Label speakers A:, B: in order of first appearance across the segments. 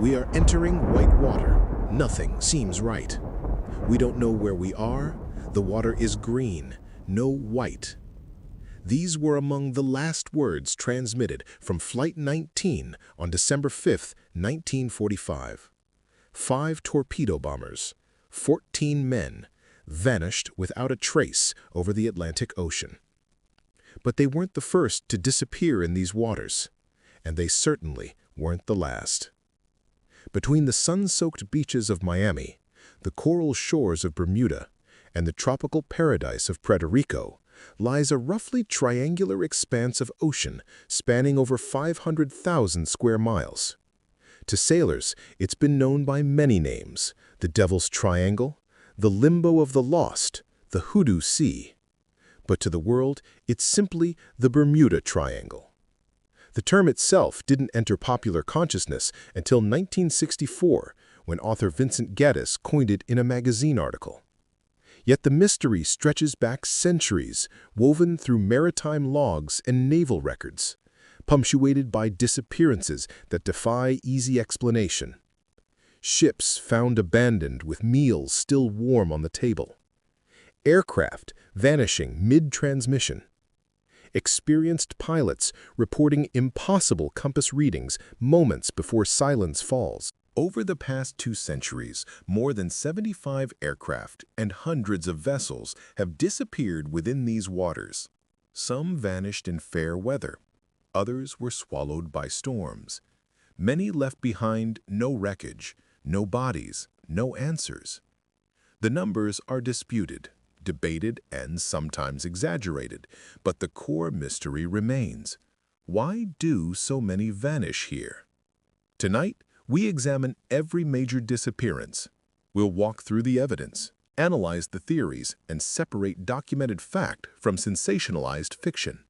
A: We are entering white water. Nothing seems right. We don't know where we are. The water is green, no white. These were among the last words transmitted from Flight 19 on December 5, 1945. 5 torpedo bombers, 14 men, vanished without a trace over the Atlantic Ocean. But they weren't the first to disappear in these waters, and they certainly weren't the last. Between the sun-soaked beaches of Miami, the coral shores of Bermuda, and the tropical paradise of Puerto Rico, lies a roughly triangular expanse of ocean spanning over 500,000 square miles. To sailors, it's been known by many names: the Devil's Triangle, the Limbo of the Lost, the Hoodoo Sea. But to the world, it's simply the Bermuda Triangle. The term itself didn't enter popular consciousness until 1964, when author Vincent Gaddis coined it in a magazine article. Yet the mystery stretches back centuries, woven through maritime logs and naval records, punctuated by disappearances that defy easy explanation. Ships found abandoned with meals still warm on the table. Aircraft vanishing mid-transmission. Experienced pilots reporting impossible compass readings moments before silence falls. Over the past 2 centuries, more than 75 aircraft and hundreds of vessels have disappeared within these waters. Some vanished in fair weather. Others were swallowed by storms. Many left behind no wreckage, no bodies, no answers. The numbers are disputed, debated, and sometimes exaggerated, but the core mystery remains. Why do so many vanish here? Tonight, we examine every major disappearance. We'll walk through the evidence, analyze the theories, and separate documented fact from sensationalized fiction.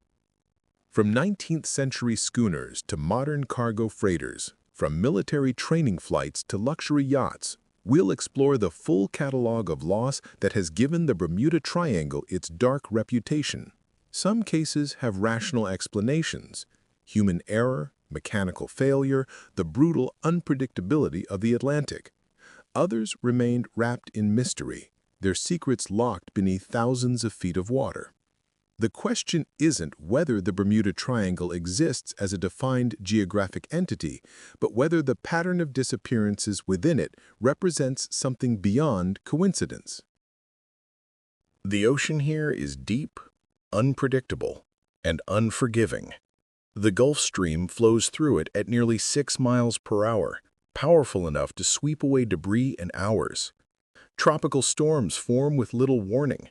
A: From 19th-century schooners to modern cargo freighters, from military training flights to luxury yachts, we'll explore the full catalog of loss that has given the Bermuda Triangle its dark reputation. Some cases have rational explanations: human error, mechanical failure, the brutal unpredictability of the Atlantic. Others remained wrapped in mystery, their secrets locked beneath thousands of feet of water. The question isn't whether the Bermuda Triangle exists as a defined geographic entity, but whether the pattern of disappearances within it represents something beyond coincidence. The ocean here is deep, unpredictable, and unforgiving. The Gulf Stream flows through it at nearly 6 miles per hour, powerful enough to sweep away debris in hours. Tropical storms form with little warning.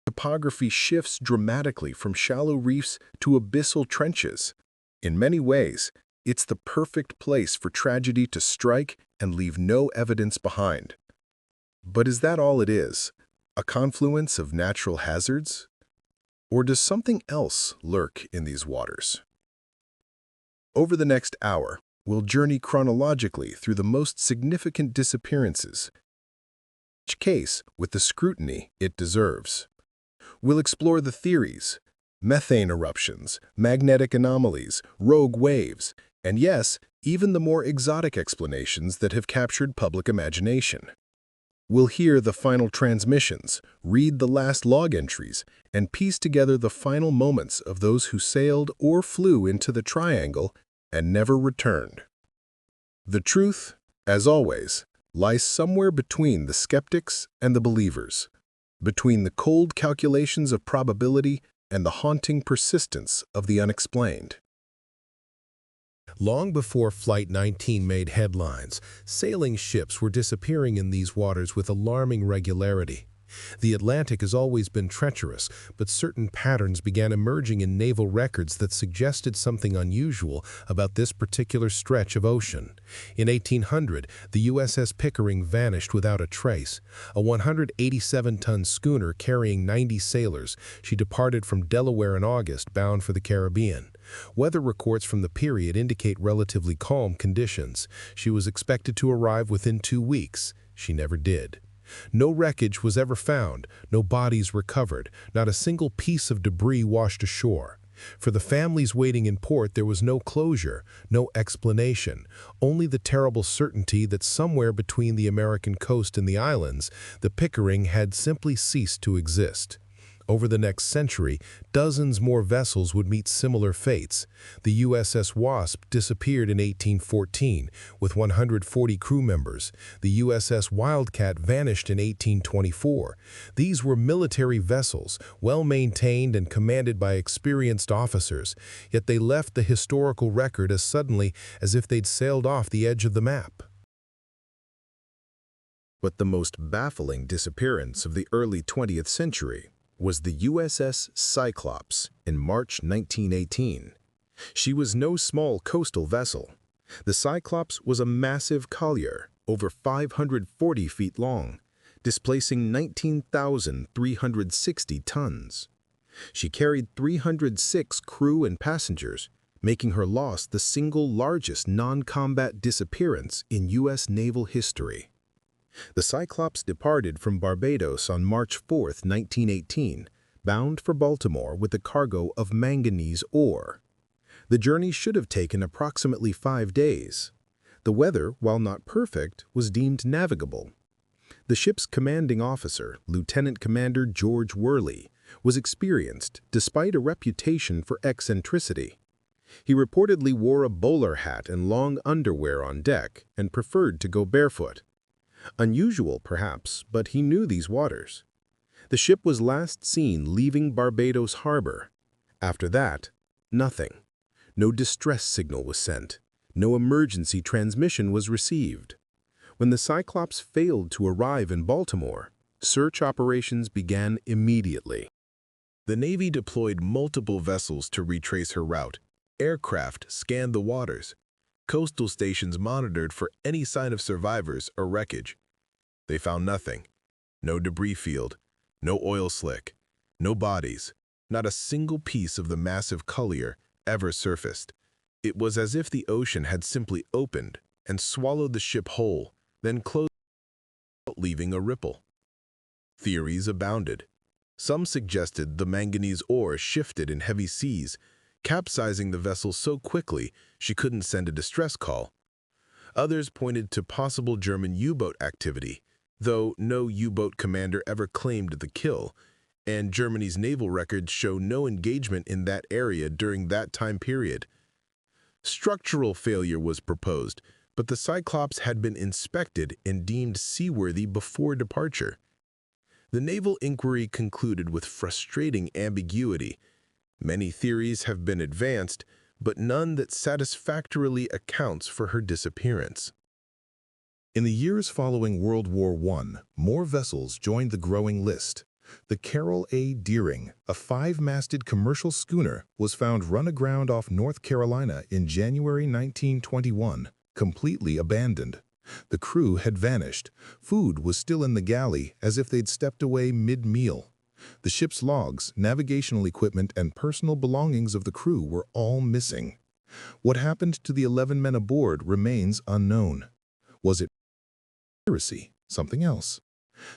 A: Topography shifts dramatically from shallow reefs to abyssal trenches. In many ways, it's the perfect place for tragedy to strike and leave no evidence behind. But is that all it is? A confluence of natural hazards? Or does something else lurk in these waters? Over the next hour, we'll journey chronologically through the most significant disappearances, each case with the scrutiny it deserves. We'll explore the theories: methane eruptions, magnetic anomalies, rogue waves, and yes, even the more exotic explanations that have captured public imagination. We'll hear the final transmissions, read the last log entries, and piece together the final moments of those who sailed or flew into the Triangle and never returned. The truth, as always, lies somewhere between the skeptics and the believers, between the cold calculations of probability and the haunting persistence of the unexplained. Long before Flight 19 made headlines, sailing ships were disappearing in these waters with alarming regularity. The Atlantic has always been treacherous, but certain patterns began emerging in naval records that suggested something unusual about this particular stretch of ocean. In 1800, the USS Pickering vanished without a trace. A 187-ton schooner carrying 90 sailors, she departed from Delaware in August, bound for the Caribbean. Weather reports from the period indicate relatively calm conditions. She was expected to arrive within 2 weeks. She never did. No wreckage was ever found, no bodies recovered, not a single piece of debris washed ashore. For the families waiting in port, there was no closure, no explanation, only the terrible certainty that somewhere between the American coast and the islands, the Pickering had simply ceased to exist. Over the next century, dozens more vessels would meet similar fates. The USS Wasp disappeared in 1814 with 140 crew members. The USS Wildcat vanished in 1824. These were military vessels, well-maintained and commanded by experienced officers, yet they left the historical record as suddenly as if they'd sailed off the edge of the map. But the most baffling disappearance of the early 20th century was the USS Cyclops in March 1918. She was no small coastal vessel. The Cyclops was a massive collier, over 540 feet long, displacing 19,360 tons. She carried 306 crew and passengers, making her loss the single largest non-combat disappearance in U.S. naval history. The Cyclops departed from Barbados on March 4, 1918, bound for Baltimore with a cargo of manganese ore. The journey should have taken approximately 5 days. The weather, while not perfect, was deemed navigable. The ship's commanding officer, Lieutenant Commander George Worley, was experienced despite a reputation for eccentricity. He reportedly wore a bowler hat and long underwear on deck and preferred to go barefoot. Unusual, perhaps, but he knew these waters. The ship was last seen leaving Barbados harbor. After that, nothing. No distress signal was sent. No emergency transmission was received. When the Cyclops failed to arrive in Baltimore, search operations began immediately. The Navy deployed multiple vessels to retrace her route. Aircraft scanned the waters. Coastal stations monitored for any sign of survivors or wreckage. They found nothing. No debris field, no oil slick, no bodies, not a single piece of the massive collier ever surfaced. It was as if the ocean had simply opened and swallowed the ship whole, then closed without leaving a ripple. Theories abounded. Some suggested the manganese ore shifted in heavy seas, capsizing the vessel so quickly she couldn't send a distress call. Others pointed to possible German U-boat activity, though no U-boat commander ever claimed the kill, and Germany's naval records show no engagement in that area during that time period. Structural failure was proposed, but the Cyclops had been inspected and deemed seaworthy before departure. The naval inquiry concluded with frustrating ambiguity. Many theories have been advanced, but none that satisfactorily accounts for her disappearance. In the years following World War I, more vessels joined the growing list. The Carroll A. Deering, a 5-masted commercial schooner, was found run aground off North Carolina in January 1921, completely abandoned. The crew had vanished. Food was still in the galley, as if they'd stepped away mid-meal. The ship's logs, navigational equipment, and personal belongings of the crew were all missing. What happened to the 11 men aboard remains unknown. Was it piracy? Something else?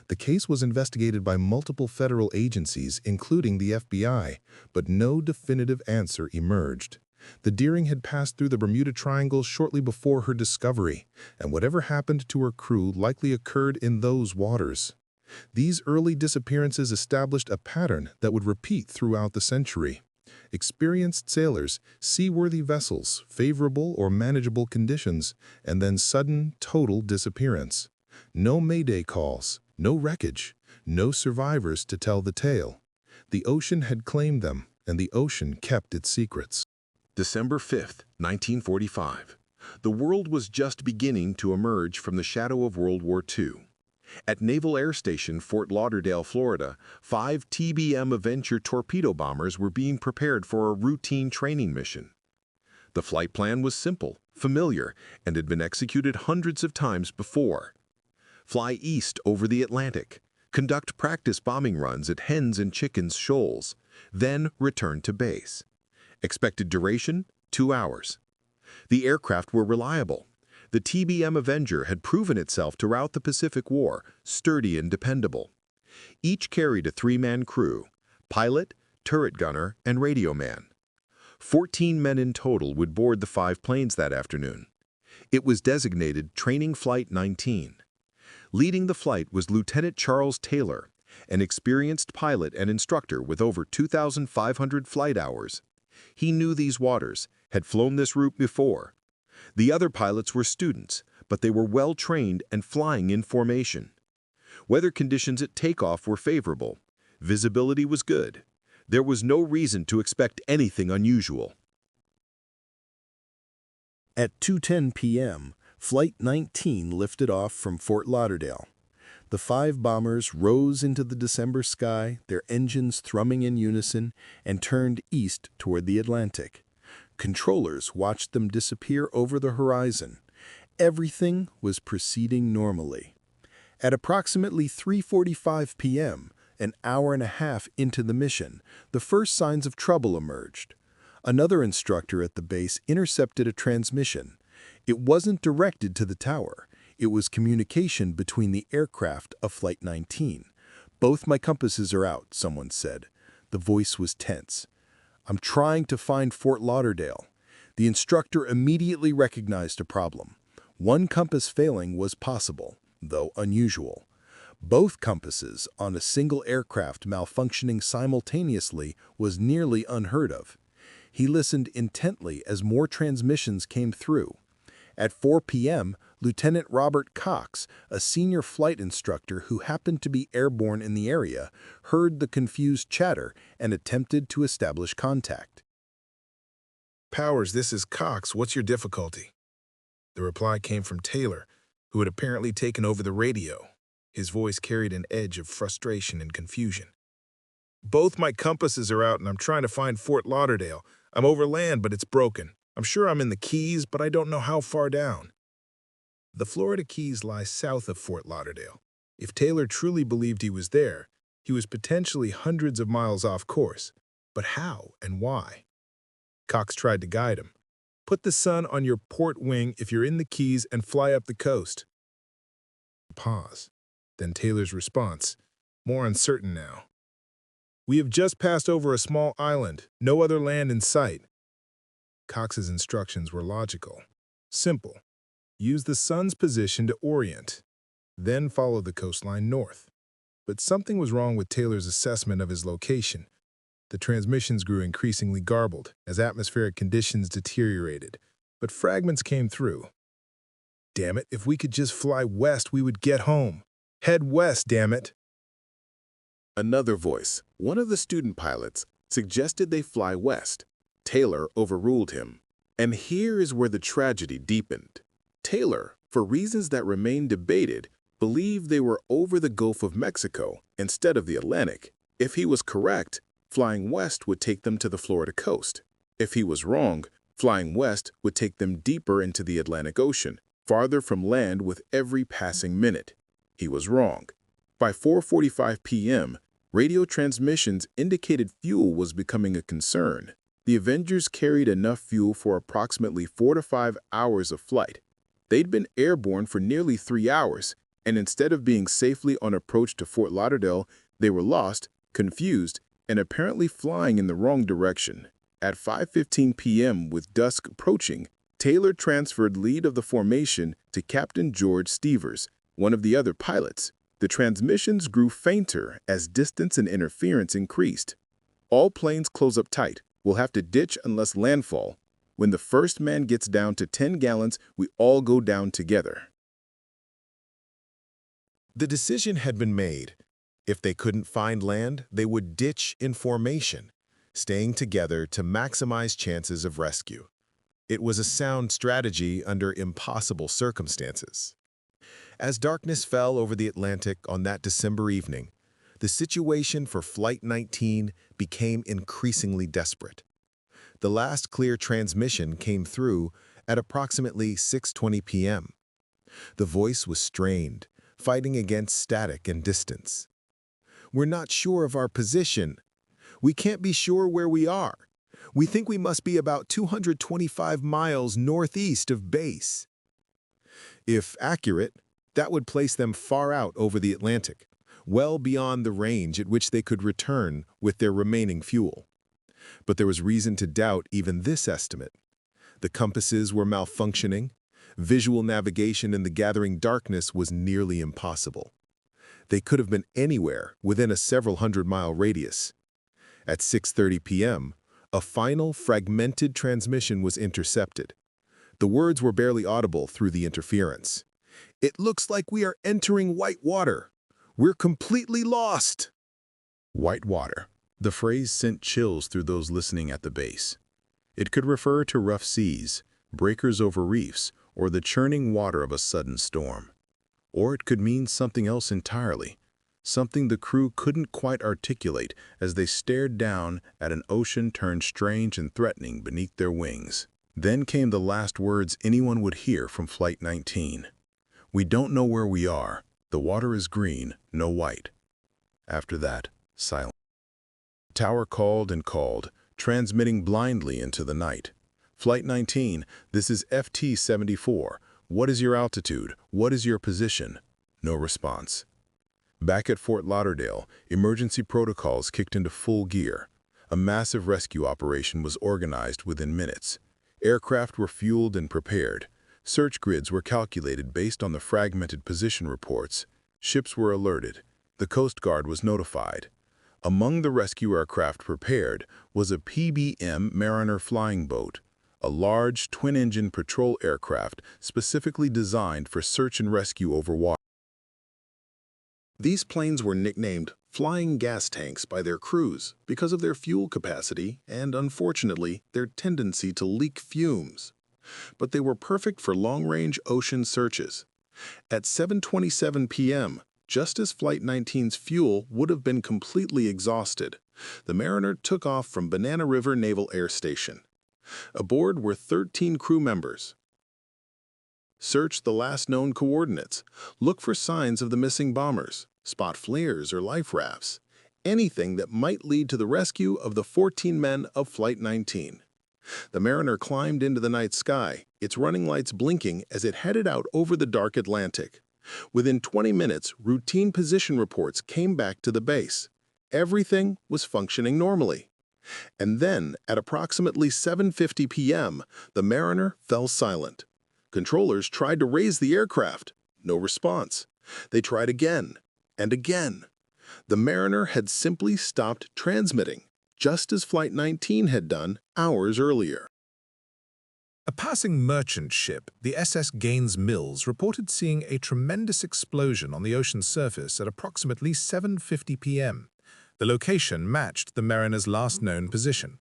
A: The case was investigated by multiple federal agencies, including the FBI, but no definitive answer emerged. The Deering had passed through the Bermuda Triangle shortly before her discovery, and whatever happened to her crew likely occurred in those waters. These early disappearances established a pattern that would repeat throughout the century. Experienced sailors, seaworthy vessels, favorable or manageable conditions, and then sudden, total disappearance. No mayday calls, no wreckage, no survivors to tell the tale. The ocean had claimed them, and the ocean kept its secrets. December 5, 1945. The world was just beginning to emerge from the shadow of World War II. At Naval Air Station Fort Lauderdale, Florida, 5 TBM Avenger torpedo bombers were being prepared for a routine training mission. The flight plan was simple, familiar, and had been executed hundreds of times before. Fly east over the Atlantic, conduct practice bombing runs at Hens and Chickens Shoals, then return to base. Expected duration, 2 hours. The aircraft were reliable. The TBM Avenger had proven itself throughout the Pacific War, sturdy and dependable. Each carried a 3-man crew, pilot, turret gunner, and radio man. 14 men in total would board the 5 planes that afternoon. It was designated Training Flight 19. Leading the flight was Lieutenant Charles Taylor, an experienced pilot and instructor with over 2,500 flight hours. He knew these waters, had flown this route before. The other pilots were students, but they were well-trained and flying in formation. Weather conditions at takeoff were favorable. Visibility was good. There was no reason to expect anything unusual. At 2:10 p.m., Flight 19 lifted off from Fort Lauderdale. The 5 bombers rose into the December sky, their engines thrumming in unison, and turned east toward the Atlantic. Controllers watched them disappear over the horizon. Everything was proceeding normally. At approximately 3:45 p.m., an hour and a half into the mission, the first signs of trouble emerged. Another instructor at the base intercepted a transmission. It wasn't directed to the tower. It was communication between the aircraft of Flight 19. "Both my compasses are out," someone said. The voice was tense. "I'm trying to find Fort Lauderdale." The instructor immediately recognized a problem. One compass failing was possible, though unusual. Both compasses on a single aircraft malfunctioning simultaneously was nearly unheard of. He listened intently as more transmissions came through. At 4 p.m., Lieutenant Robert Cox, a senior flight instructor who happened to be airborne in the area, heard the confused chatter and attempted to establish contact.
B: "Powers, this is Cox. What's your difficulty?" The reply came from Taylor, who had apparently taken over the radio. His voice carried an edge of frustration and confusion. "Both my compasses are out and I'm trying to find Fort Lauderdale. I'm over land, but it's broken. I'm sure I'm in the Keys, but I don't know how far down." The Florida Keys lie south of Fort Lauderdale. If Taylor truly believed he was there, he was potentially hundreds of miles off course. But how and why? Cox tried to guide him. "Put the sun on your port wing if you're in the Keys and fly up the coast." Pause. Then Taylor's response, more uncertain now. "We have just passed over a small island, no other land in sight." Cox's instructions were logical. Simple. Use the sun's position to orient, then follow the coastline north. But something was wrong with Taylor's assessment of his location. The transmissions grew increasingly garbled as atmospheric conditions deteriorated, but fragments came through. "Damn it, if we could just fly west, we would get home. Head west, damn it."
A: Another voice, one of the student pilots, suggested they fly west. Taylor overruled him. And here is where the tragedy deepened. Taylor, for reasons that remain debated, believed they were over the Gulf of Mexico instead of the Atlantic. If he was correct, flying west would take them to the Florida coast. If he was wrong, flying west would take them deeper into the Atlantic Ocean, farther from land with every passing minute. He was wrong. By 4:45 p.m., radio transmissions indicated fuel was becoming a concern. The Avengers carried enough fuel for approximately 4 to 5 hours of flight. They'd been airborne for nearly 3 hours, and instead of being safely on approach to Fort Lauderdale, they were lost, confused, and apparently flying in the wrong direction. At 5:15 p.m., with dusk approaching, Taylor transferred lead of the formation to Captain George Stevers, one of the other pilots. The transmissions grew fainter as distance and interference increased. "All planes close up tight. We'll have to ditch unless landfall. When the first man gets down to 10 gallons, we all go down together." The decision had been made. If they couldn't find land, they would ditch in formation, staying together to maximize chances of rescue. It was a sound strategy under impossible circumstances. As darkness fell over the Atlantic on that December evening, the situation for Flight 19 became increasingly desperate. The last clear transmission came through at approximately 6:20 p.m. The voice was strained, fighting against static and distance. "We're not sure of our position. We can't be sure where we are. We think we must be about 225 miles northeast of base." If accurate, that would place them far out over the Atlantic, well beyond the range at which they could return with their remaining fuel. But there was reason to doubt even this estimate. The compasses were malfunctioning. Visual navigation in the gathering darkness was nearly impossible. They could have been anywhere within a several hundred-mile radius. At 6:30 p.m., a final fragmented transmission was intercepted. The words were barely audible through the interference. "It looks like we are entering white water. We're completely lost." White water. The phrase sent chills through those listening at the base. It could refer to rough seas, breakers over reefs, or the churning water of a sudden storm. Or it could mean something else entirely, something the crew couldn't quite articulate as they stared down at an ocean turned strange and threatening beneath their wings. Then came the last words anyone would hear from Flight 19. "We don't know where we are. The water is green, no white." After that, silence. The tower called and called, transmitting blindly into the night. "Flight 19, this is FT-74. What is your altitude? What is your position?" No response. Back at Fort Lauderdale, emergency protocols kicked into full gear. A massive rescue operation was organized within minutes. Aircraft were fueled and prepared. Search grids were calculated based on the fragmented position reports. Ships were alerted. The Coast Guard was notified. Among the rescue aircraft prepared was a PBM Mariner flying boat, a large twin-engine patrol aircraft specifically designed for search and rescue over water. These planes were nicknamed flying gas tanks by their crews because of their fuel capacity and, unfortunately, their tendency to leak fumes. But they were perfect for long-range ocean searches. At 7:27 p.m., just as Flight 19's fuel would have been completely exhausted, the Mariner took off from Banana River Naval Air Station. Aboard were 13 crew members. Search the last known coordinates. Look for signs of the missing bombers, spot flares or life rafts, anything that might lead to the rescue of the 14 men of Flight 19. The Mariner climbed into the night sky, its running lights blinking as it headed out over the dark Atlantic. Within 20 minutes, routine position reports came back to the base. Everything was functioning normally. And then, at approximately 7:50 p.m., the Mariner fell silent. Controllers tried to raise the aircraft. No response. They tried again and again. The Mariner had simply stopped transmitting, just as Flight 19 had done hours earlier.
B: A passing merchant ship, the SS Gaines Mills, reported seeing a tremendous explosion on the ocean surface at approximately 7:50 p.m. The location matched the Mariner's last known position.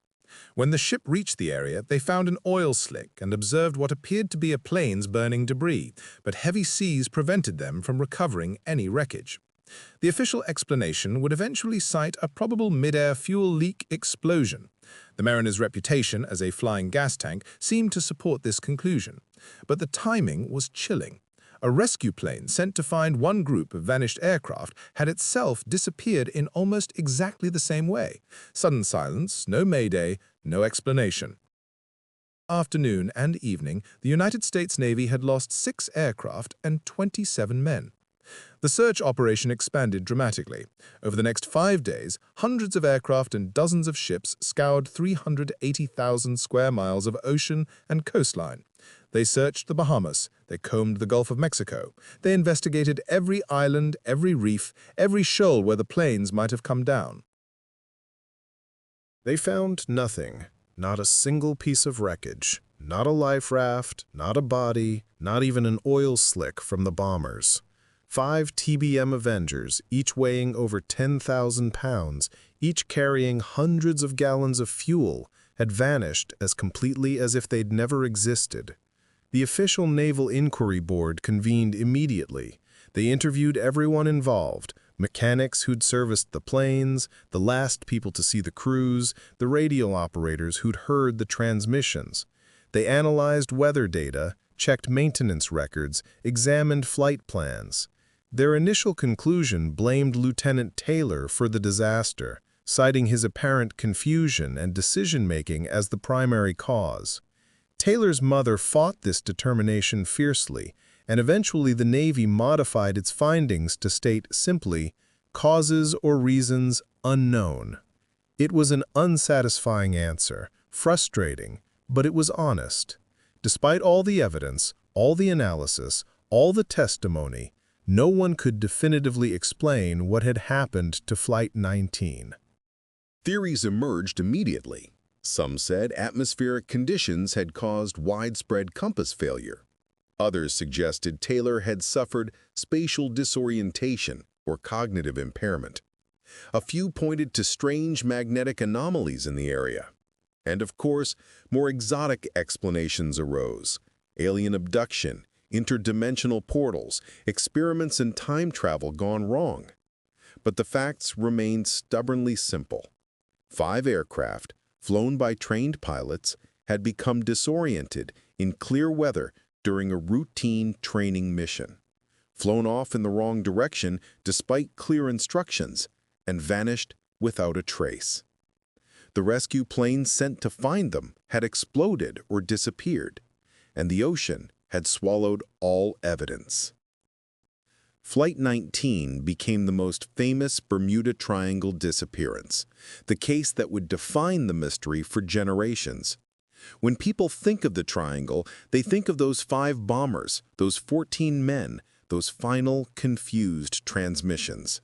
B: When the ship reached the area, they found an oil slick and observed what appeared to be a plane's burning debris, but heavy seas prevented them from recovering any wreckage. The official explanation would eventually cite a probable mid-air fuel leak explosion. The Mariner's reputation as a flying gas tank seemed to support this conclusion, but the timing was chilling. A rescue plane sent to find one group of vanished aircraft had itself disappeared in almost exactly the same way. Sudden silence, no mayday, no explanation. Afternoon and evening, the United States Navy had lost 6 aircraft and 27 men. The search operation expanded dramatically. Over the next 5 days, hundreds of aircraft and dozens of ships scoured 380,000 square miles of ocean and coastline. They searched the Bahamas, they combed the Gulf of Mexico, they investigated every island, every reef, every shoal where the planes might have come down.
A: They found nothing, not a single piece of wreckage, not a life raft, not a body, not even an oil slick from the bombers. 5 TBM Avengers, each weighing over 10,000 pounds, each carrying hundreds of gallons of fuel, had vanished as completely as if they'd never existed. The official Naval Inquiry Board convened immediately. They interviewed everyone involved, mechanics who'd serviced the planes, the last people to see the crews, the radio operators who'd heard the transmissions. They analyzed weather data, checked maintenance records, examined flight plans. Their initial conclusion blamed Lieutenant Taylor for the disaster, citing his apparent confusion and decision-making as the primary cause. Taylor's mother fought this determination fiercely, and eventually the Navy modified its findings to state simply, "causes or reasons unknown."
C: It was an unsatisfying answer, frustrating, but it was honest. Despite all the evidence, all the analysis, all the testimony, no one could definitively explain what had happened to Flight 19.
A: Theories emerged immediately. Some said atmospheric conditions had caused widespread compass failure. Others suggested Taylor had suffered spatial disorientation or cognitive impairment. A few pointed to strange magnetic anomalies in the area. And of course, more exotic explanations arose. Alien abduction, interdimensional portals, experiments in time travel gone wrong. But the facts remained stubbornly simple. 5 aircraft, flown by trained pilots, had become disoriented in clear weather during a routine training mission, flown off in the wrong direction despite clear instructions, and vanished without a trace. The rescue planes sent to find them had exploded or disappeared, and the ocean had swallowed all evidence. Flight 19 became the most famous Bermuda Triangle disappearance, the case that would define the mystery for generations. When people think of the triangle, they think of those 5 bombers, those 14 men, those final, confused transmissions.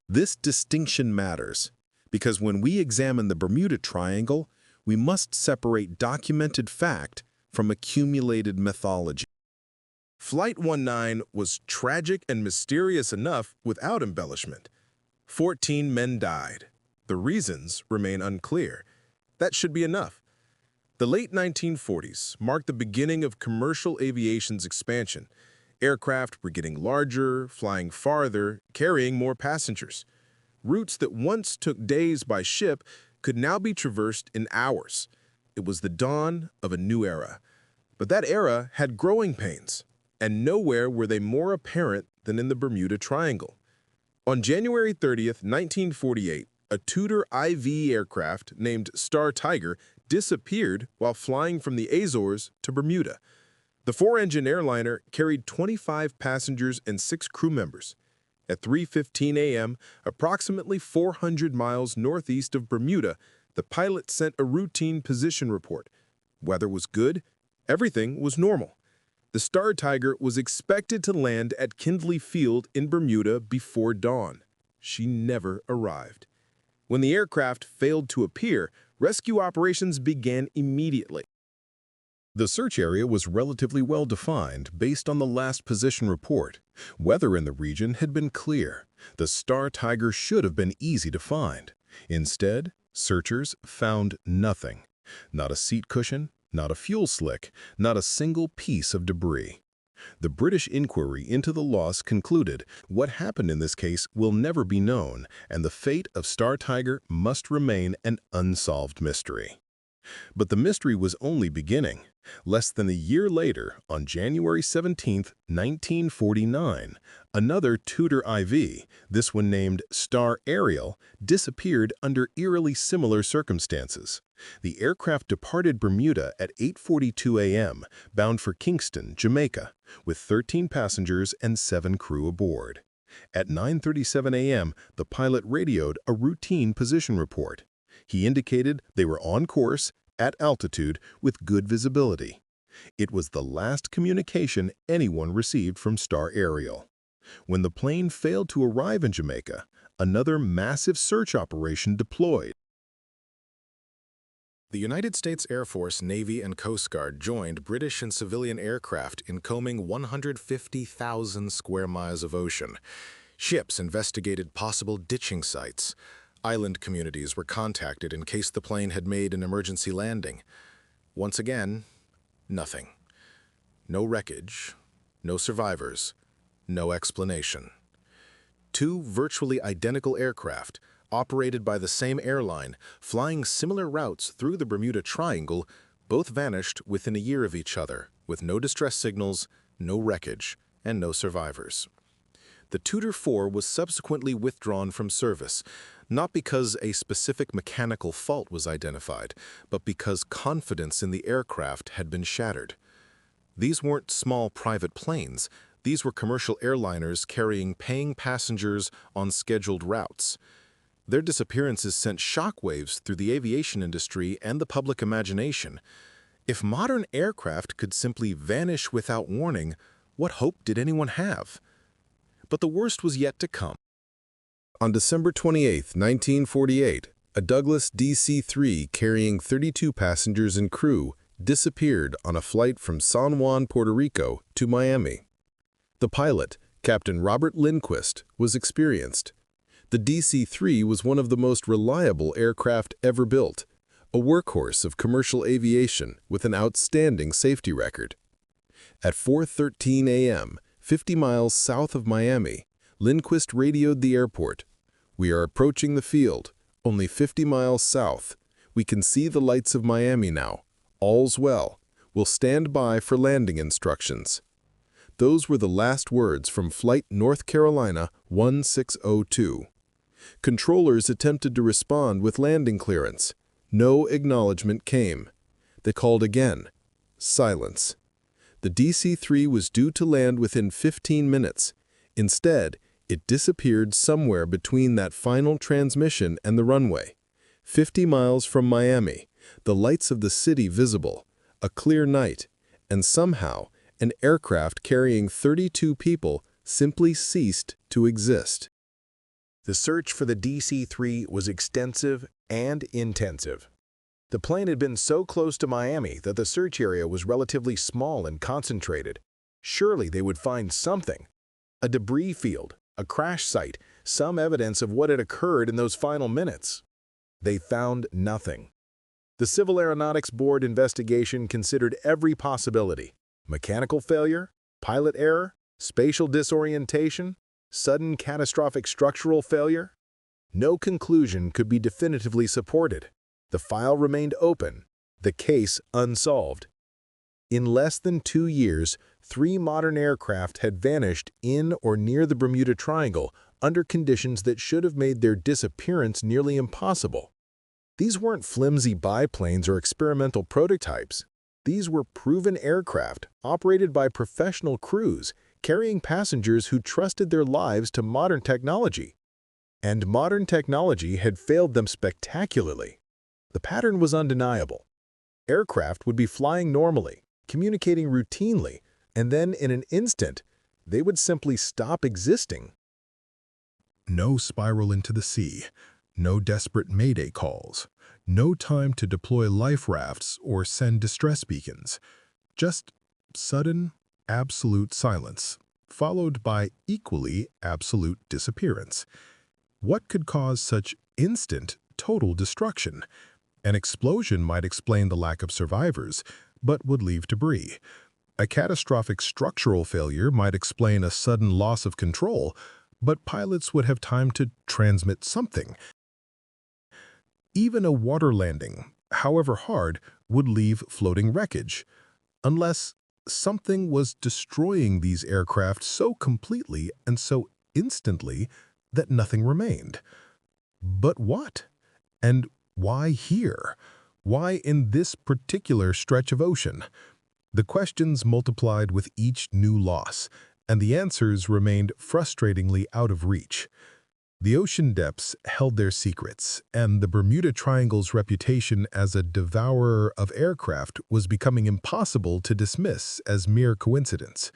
A: This distinction matters, because when we examine the Bermuda Triangle, we must separate documented fact from accumulated mythology.
B: Flight 19 was tragic and mysterious enough without embellishment. 14 men died. The reasons remain unclear. That should be enough. The late 1940s marked the beginning of commercial aviation's expansion. Aircraft were getting larger, flying farther, carrying more passengers. Routes that once took days by ship could now be traversed in hours. It was the dawn of a new era. But that era had growing pains, and nowhere were they more apparent than in the Bermuda Triangle. On January 30th, 1948, a Tudor IV aircraft named Star Tiger disappeared while flying from the Azores to Bermuda. The 4-engine airliner carried 25 passengers and 6 crew members. At 3:15 a.m., approximately 400 miles northeast of Bermuda, the pilot sent a routine position report. Weather was good. Everything was normal. The Star Tiger was expected to land at Kindley Field in Bermuda before dawn. She never arrived. When the aircraft failed to appear, rescue operations began immediately.
C: The search area was relatively well defined based on the last position report. Weather in the region had been clear. The Star Tiger should have been easy to find. Instead, searchers found nothing. Not a seat cushion, not a fuel slick, not a single piece of debris. The British inquiry into the loss concluded what happened in this case will never be known, and the fate of Star Tiger must remain an unsolved mystery. But the mystery was only beginning. Less than a year later, on January 17, 1949, another Tudor IV, this one named Star Ariel, disappeared under eerily similar circumstances. The aircraft departed Bermuda at 8:42 a.m., bound for Kingston, Jamaica, with 13 passengers and 7 crew aboard. At 9:37 a.m., the pilot radioed a routine position report. He indicated they were on course, at altitude, with good visibility. It was the last communication anyone received from Star Ariel. When the plane failed to arrive in Jamaica, another massive search operation deployed.
B: The United States Air Force, Navy, and Coast Guard joined British and civilian aircraft in combing 150,000 square miles of ocean. Ships investigated possible ditching sites. Island communities were contacted in case the plane had made an emergency landing. Once again, nothing. No wreckage, no survivors, no explanation. 2 virtually identical aircraft, operated by the same airline, flying similar routes through the Bermuda Triangle, both vanished within a year of each other, with no distress signals, no wreckage, and no survivors. The Tudor IV was subsequently withdrawn from service, not because a specific mechanical fault was identified, but because confidence in the aircraft had been shattered. These weren't small private planes. These were commercial airliners carrying paying passengers on scheduled routes.
C: Their disappearances sent shockwaves through the aviation industry and the public imagination. If modern aircraft could simply vanish without warning, what hope did anyone have? But the worst was yet to come. On December 28, 1948, a Douglas DC-3 carrying 32 passengers and crew disappeared on a flight from San Juan, Puerto Rico to Miami. The pilot, Captain Robert Lindquist, was experienced. The DC-3 was one of the most reliable aircraft ever built, a workhorse of commercial aviation with an outstanding safety record. At 4:13 a.m., 50 miles south of Miami, Lindquist radioed the airport. "We are approaching the field, only 50 miles south. We can see the lights of Miami now. All's well. We'll stand by for landing instructions." Those were the last words from Flight North Carolina 1602. Controllers attempted to respond with landing clearance. No acknowledgement came. They called again. Silence. The DC-3 was due to land within 15 minutes. Instead, it disappeared somewhere between that final transmission and the runway. 50 miles from Miami, the lights of the city visible, a clear night, and somehow an aircraft carrying 32 people simply ceased to exist. The search for the DC-3 was extensive and intensive. The plane had been so close to Miami that the search area was relatively small and concentrated. Surely they would find something. A debris field, a crash site, some evidence of what had occurred in those final minutes. They found nothing. The Civil Aeronautics Board investigation considered every possibility: mechanical failure, pilot error, spatial disorientation, sudden catastrophic structural failure. No conclusion could be definitively supported. The file remained open, the case unsolved. In less than 2 years, 3 modern aircraft had vanished in or near the Bermuda Triangle under conditions that should have made their disappearance nearly impossible. These weren't flimsy biplanes or experimental prototypes. These were proven aircraft operated by professional crews, carrying passengers who trusted their lives to modern technology. And modern technology had failed them spectacularly. The pattern was undeniable. Aircraft would be flying normally, communicating routinely, and then in an instant, they would simply stop existing.
B: No spiral into the sea, no desperate mayday calls, no time to deploy life rafts or send distress beacons. Just sudden, absolute silence, followed by equally absolute disappearance. What could cause such instant, total destruction? An explosion might explain the lack of survivors, but would leave debris. A catastrophic structural failure might explain a sudden loss of control, but pilots would have time to transmit something. Even a water landing, however hard, would leave floating wreckage, unless something was destroying these aircraft so completely and so instantly that nothing remained. But what? And why here? Why in this particular stretch of ocean? The questions multiplied with each new loss, and the answers remained frustratingly out of reach. The ocean depths held their secrets, and the Bermuda Triangle's reputation as a devourer of aircraft was becoming impossible to dismiss as mere coincidence.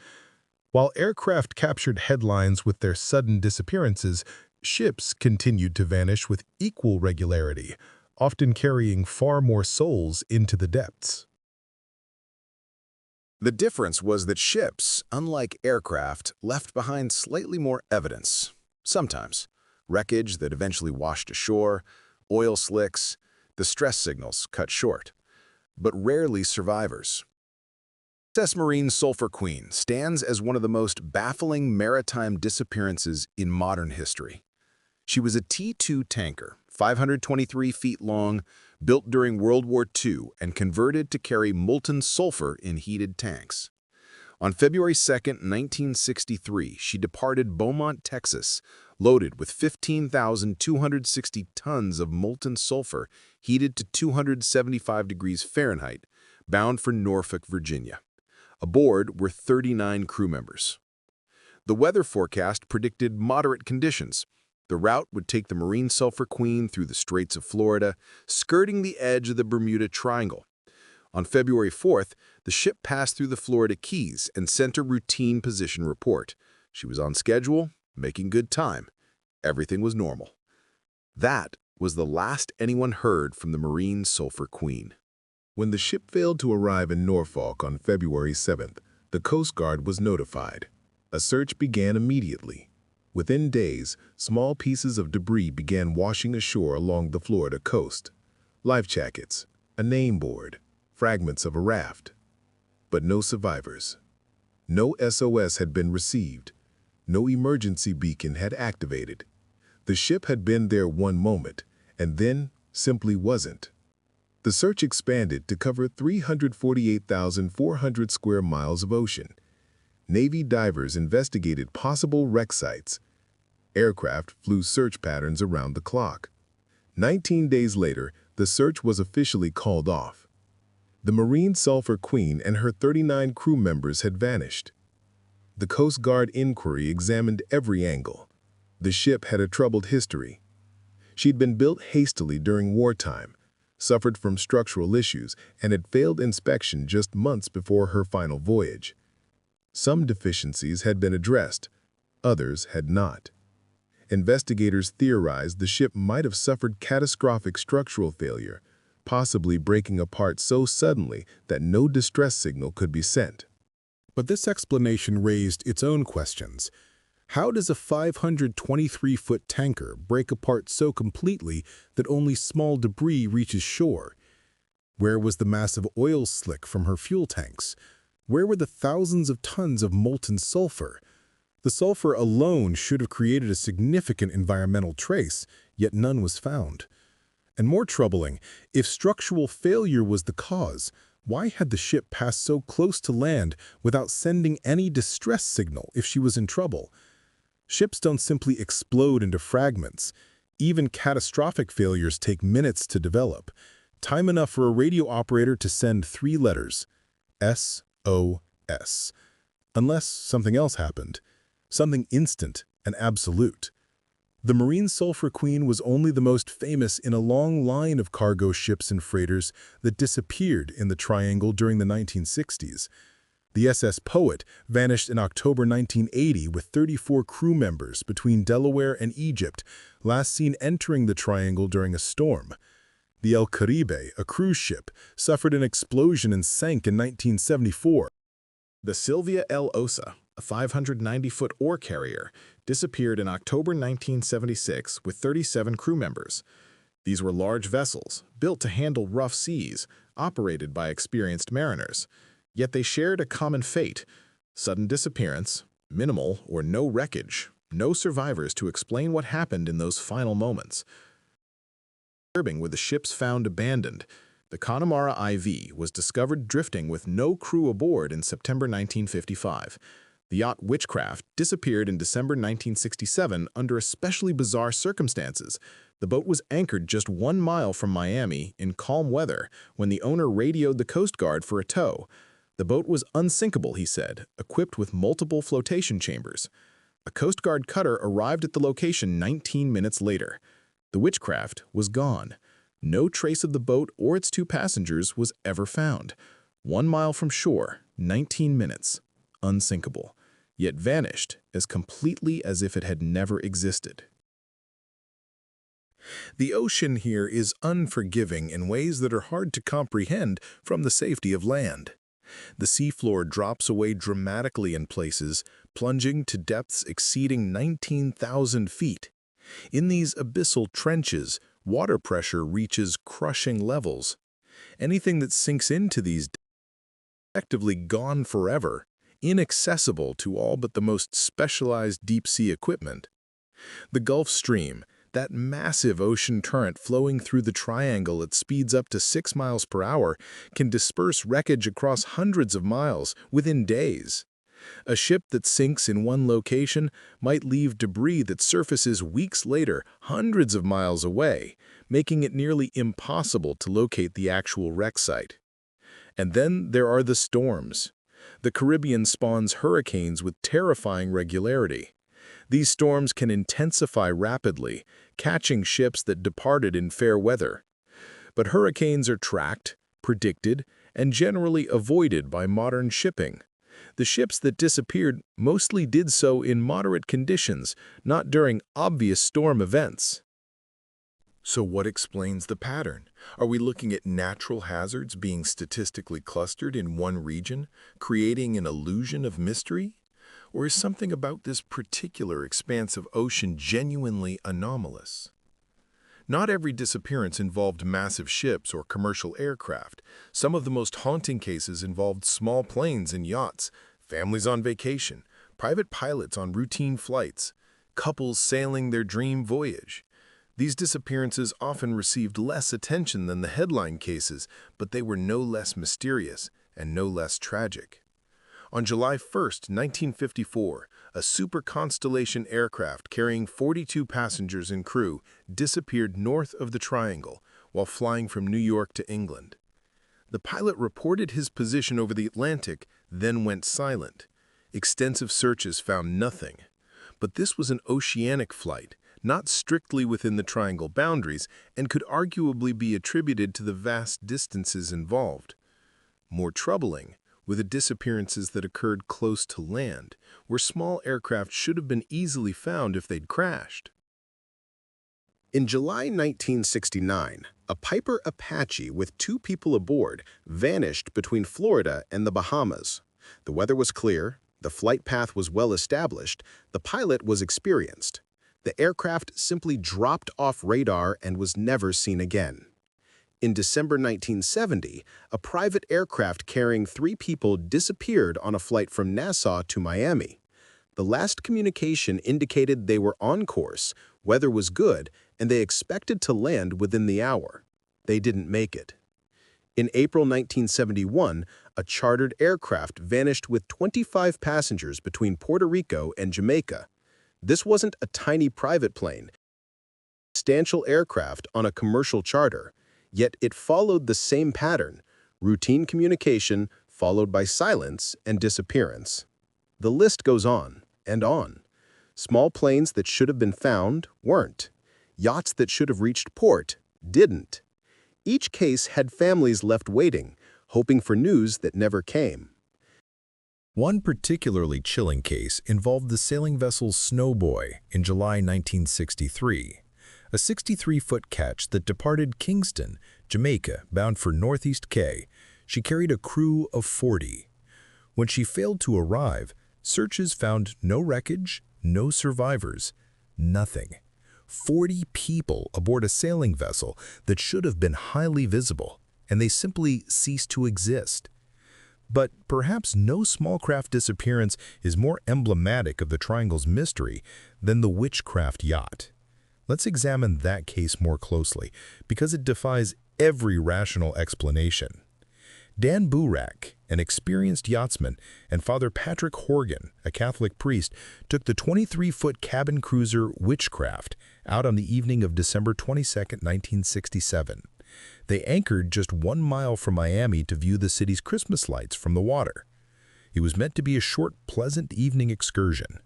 B: While aircraft captured headlines with their sudden disappearances, ships continued to vanish with equal regularity, often carrying far more souls into the depths.
C: The difference was that ships, unlike aircraft, left behind slightly more evidence. Sometimes wreckage that eventually washed ashore, oil slicks, distress signals cut short, but rarely survivors. USS Marine's Sulphur Queen stands as one of the most baffling maritime disappearances in modern history. She was a T-2 tanker, 523 feet long, built during World War II and converted to carry molten sulfur in heated tanks. On February 2, 1963, she departed Beaumont, Texas, loaded with 15,260 tons of molten sulfur heated to 275 degrees Fahrenheit, bound for Norfolk, Virginia. Aboard were 39 crew members. The weather forecast predicted moderate conditions, The route would take the Marine Sulphur Queen through the Straits of Florida, skirting the edge of the Bermuda Triangle. On February 4th, the ship passed through the Florida Keys and sent a routine position report. She was on schedule, making good time. Everything was normal. That was the last anyone heard from the Marine Sulphur Queen.
B: When the ship failed to arrive in Norfolk on February 7th, the Coast Guard was notified. A search began immediately. Within days, small pieces of debris began washing ashore along the Florida coast. Life jackets, a name board, fragments of a raft. But no survivors. No SOS had been received. No emergency beacon had activated. The ship had been there one moment, and then simply wasn't. The search expanded to cover 348,400 square miles of ocean. Navy divers investigated possible wreck sites. Aircraft flew search patterns around the clock. 19 days later, the search was officially called off. The Marine Sulphur Queen and her 39 crew members had vanished. The Coast Guard inquiry examined every angle. The ship had a troubled history. She'd been built hastily during wartime, suffered from structural issues, and had failed inspection just months before her final voyage. Some deficiencies had been addressed, others had not. Investigators theorized the ship might have suffered catastrophic structural failure, possibly breaking apart so suddenly that no distress signal could be sent.
C: But this explanation raised its own questions. How does a 523-foot tanker break apart so completely that only small debris reaches shore? Where was the massive oil slick from her fuel tanks? Where were the thousands of tons of molten sulfur? The sulfur alone should have created a significant environmental trace, yet none was found. And more troubling, if structural failure was the cause, why had the ship passed so close to land without sending any distress signal if she was in trouble? Ships don't simply explode into fragments. Even catastrophic failures take minutes to develop. Time enough for a radio operator to send 3 letters, SOS. Unless something else happened. Something instant and absolute. The Marine Sulphur Queen was only the most famous in a long line of cargo ships and freighters that disappeared in the Triangle during the 1960s. The SS Poet vanished in October 1980 with 34 crew members between Delaware and Egypt, last seen entering the Triangle during a storm. The El Caribe, a cruise ship, suffered an explosion and sank in 1974.
B: The Sylvia L. Osa, a 590-foot ore carrier, disappeared in October 1976 with 37 crew members. These were large vessels, built to handle rough seas, operated by experienced mariners. Yet they shared a common fate: sudden disappearance, minimal or no wreckage, no survivors to explain what happened in those final moments. Disturbing were the ships found abandoned. The Connemara IV was discovered drifting with no crew aboard in September 1955. The yacht Witchcraft disappeared in December 1967 under especially bizarre circumstances. The boat was anchored just 1 mile from Miami in calm weather when the owner radioed the Coast Guard for a tow. The boat was unsinkable, he said, equipped with multiple flotation chambers. A Coast Guard cutter arrived at the location 19 minutes later. The Witchcraft was gone. No trace of the boat or its 2 passengers was ever found. 1 mile from shore, 19 minutes, unsinkable, yet vanished as completely as if it had never existed.
C: The ocean here is unforgiving in ways that are hard to comprehend from the safety of land. The seafloor drops away dramatically in places, plunging to depths exceeding 19,000 feet. In these abyssal trenches, water pressure reaches crushing levels. Anything that sinks into these depths is effectively gone forever, inaccessible to all but the most specialized deep-sea equipment. The Gulf Stream, that massive ocean current flowing through the triangle at speeds up to 6 miles per hour, can disperse wreckage across hundreds of miles within days. A ship that sinks in one location might leave debris that surfaces weeks later hundreds of miles away, making it nearly impossible to locate the actual wreck site. And then there are the storms. The Caribbean spawns hurricanes with terrifying regularity. These storms can intensify rapidly, catching ships that departed in fair weather. But hurricanes are tracked, predicted, and generally avoided by modern shipping. The ships that disappeared mostly did so in moderate conditions, not during obvious storm events. So what explains the pattern? Are we looking at natural hazards being statistically clustered in one region, creating an illusion of mystery? Or is something about this particular expanse of ocean genuinely anomalous? Not every disappearance involved massive ships or commercial aircraft. Some of the most haunting cases involved small planes and yachts, families on vacation, private pilots on routine flights, couples sailing their dream voyage. These disappearances often received less attention than the headline cases, but they were no less mysterious and no less tragic. On July 1, 1954, a Super Constellation aircraft carrying 42 passengers and crew disappeared north of the Triangle while flying from New York to England. The pilot reported his position over the Atlantic, then went silent. Extensive searches found nothing. But this was an oceanic flight, not strictly within the Triangle boundaries, and could arguably be attributed to the vast distances involved. More troubling were the disappearances that occurred close to land, where small aircraft should have been easily found if they'd crashed. In July 1969, a Piper Apache with 2 people aboard vanished between Florida and the Bahamas. The weather was clear, the flight path was well established, the pilot was experienced. The aircraft simply dropped off radar and was never seen again. In December 1970, a private aircraft carrying 3 people disappeared on a flight from Nassau to Miami. The last communication indicated they were on course, weather was good, and they expected to land within the hour. They didn't make it. In April 1971, a chartered aircraft vanished with 25 passengers between Puerto Rico and Jamaica. This wasn't a tiny private plane, a substantial aircraft on a commercial charter. Yet it followed the same pattern, routine communication followed by silence and disappearance. The list goes on and on. Small planes that should have been found weren't. Yachts that should have reached port didn't. Each case had families left waiting, hoping for news that never came. One particularly chilling case involved the sailing vessel Snowboy in July 1963. A 63-foot ketch that departed Kingston, Jamaica, bound for Northeast Cay. She carried a crew of 40. When she failed to arrive, searches found no wreckage, no survivors, nothing. 40 people aboard a sailing vessel that should have been highly visible, and they simply ceased to exist. But perhaps no small craft disappearance is more emblematic of the Triangle's mystery than the Witchcraft yacht. Let's examine that case more closely, because it defies every rational explanation. Dan Burak, an experienced yachtsman, and Father Patrick Horgan, a Catholic priest, took the 23-foot cabin cruiser Witchcraft out on the evening of December 22, 1967. They anchored just 1 mile from Miami to view the city's Christmas lights from the water. It was meant to be a short, pleasant evening excursion.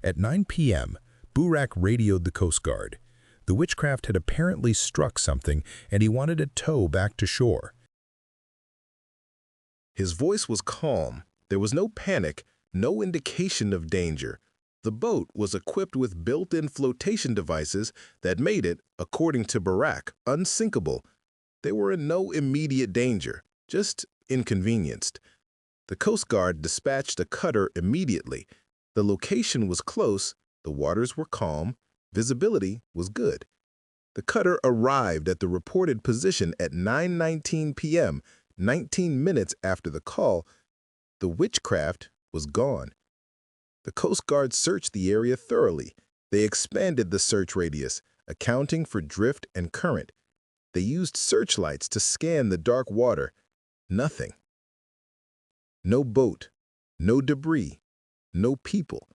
C: At 9 p.m., Burak radioed the Coast Guard. The Witchcraft had apparently struck something, and he wanted a tow back to shore. His voice was calm. There was no panic, no indication of danger. The boat was equipped with built-in flotation devices that made it, according to Burak, unsinkable. They were in no immediate danger, just inconvenienced. The Coast Guard dispatched a cutter immediately. The location was close, the waters were calm, visibility was good. The cutter arrived at the reported position at 9:19 p.m., 19 minutes after the call. The Witchcraft was gone. The Coast Guard searched the area thoroughly. They expanded the search radius, accounting for drift and current. They used searchlights to scan the dark water. Nothing. No boat, no debris, no people.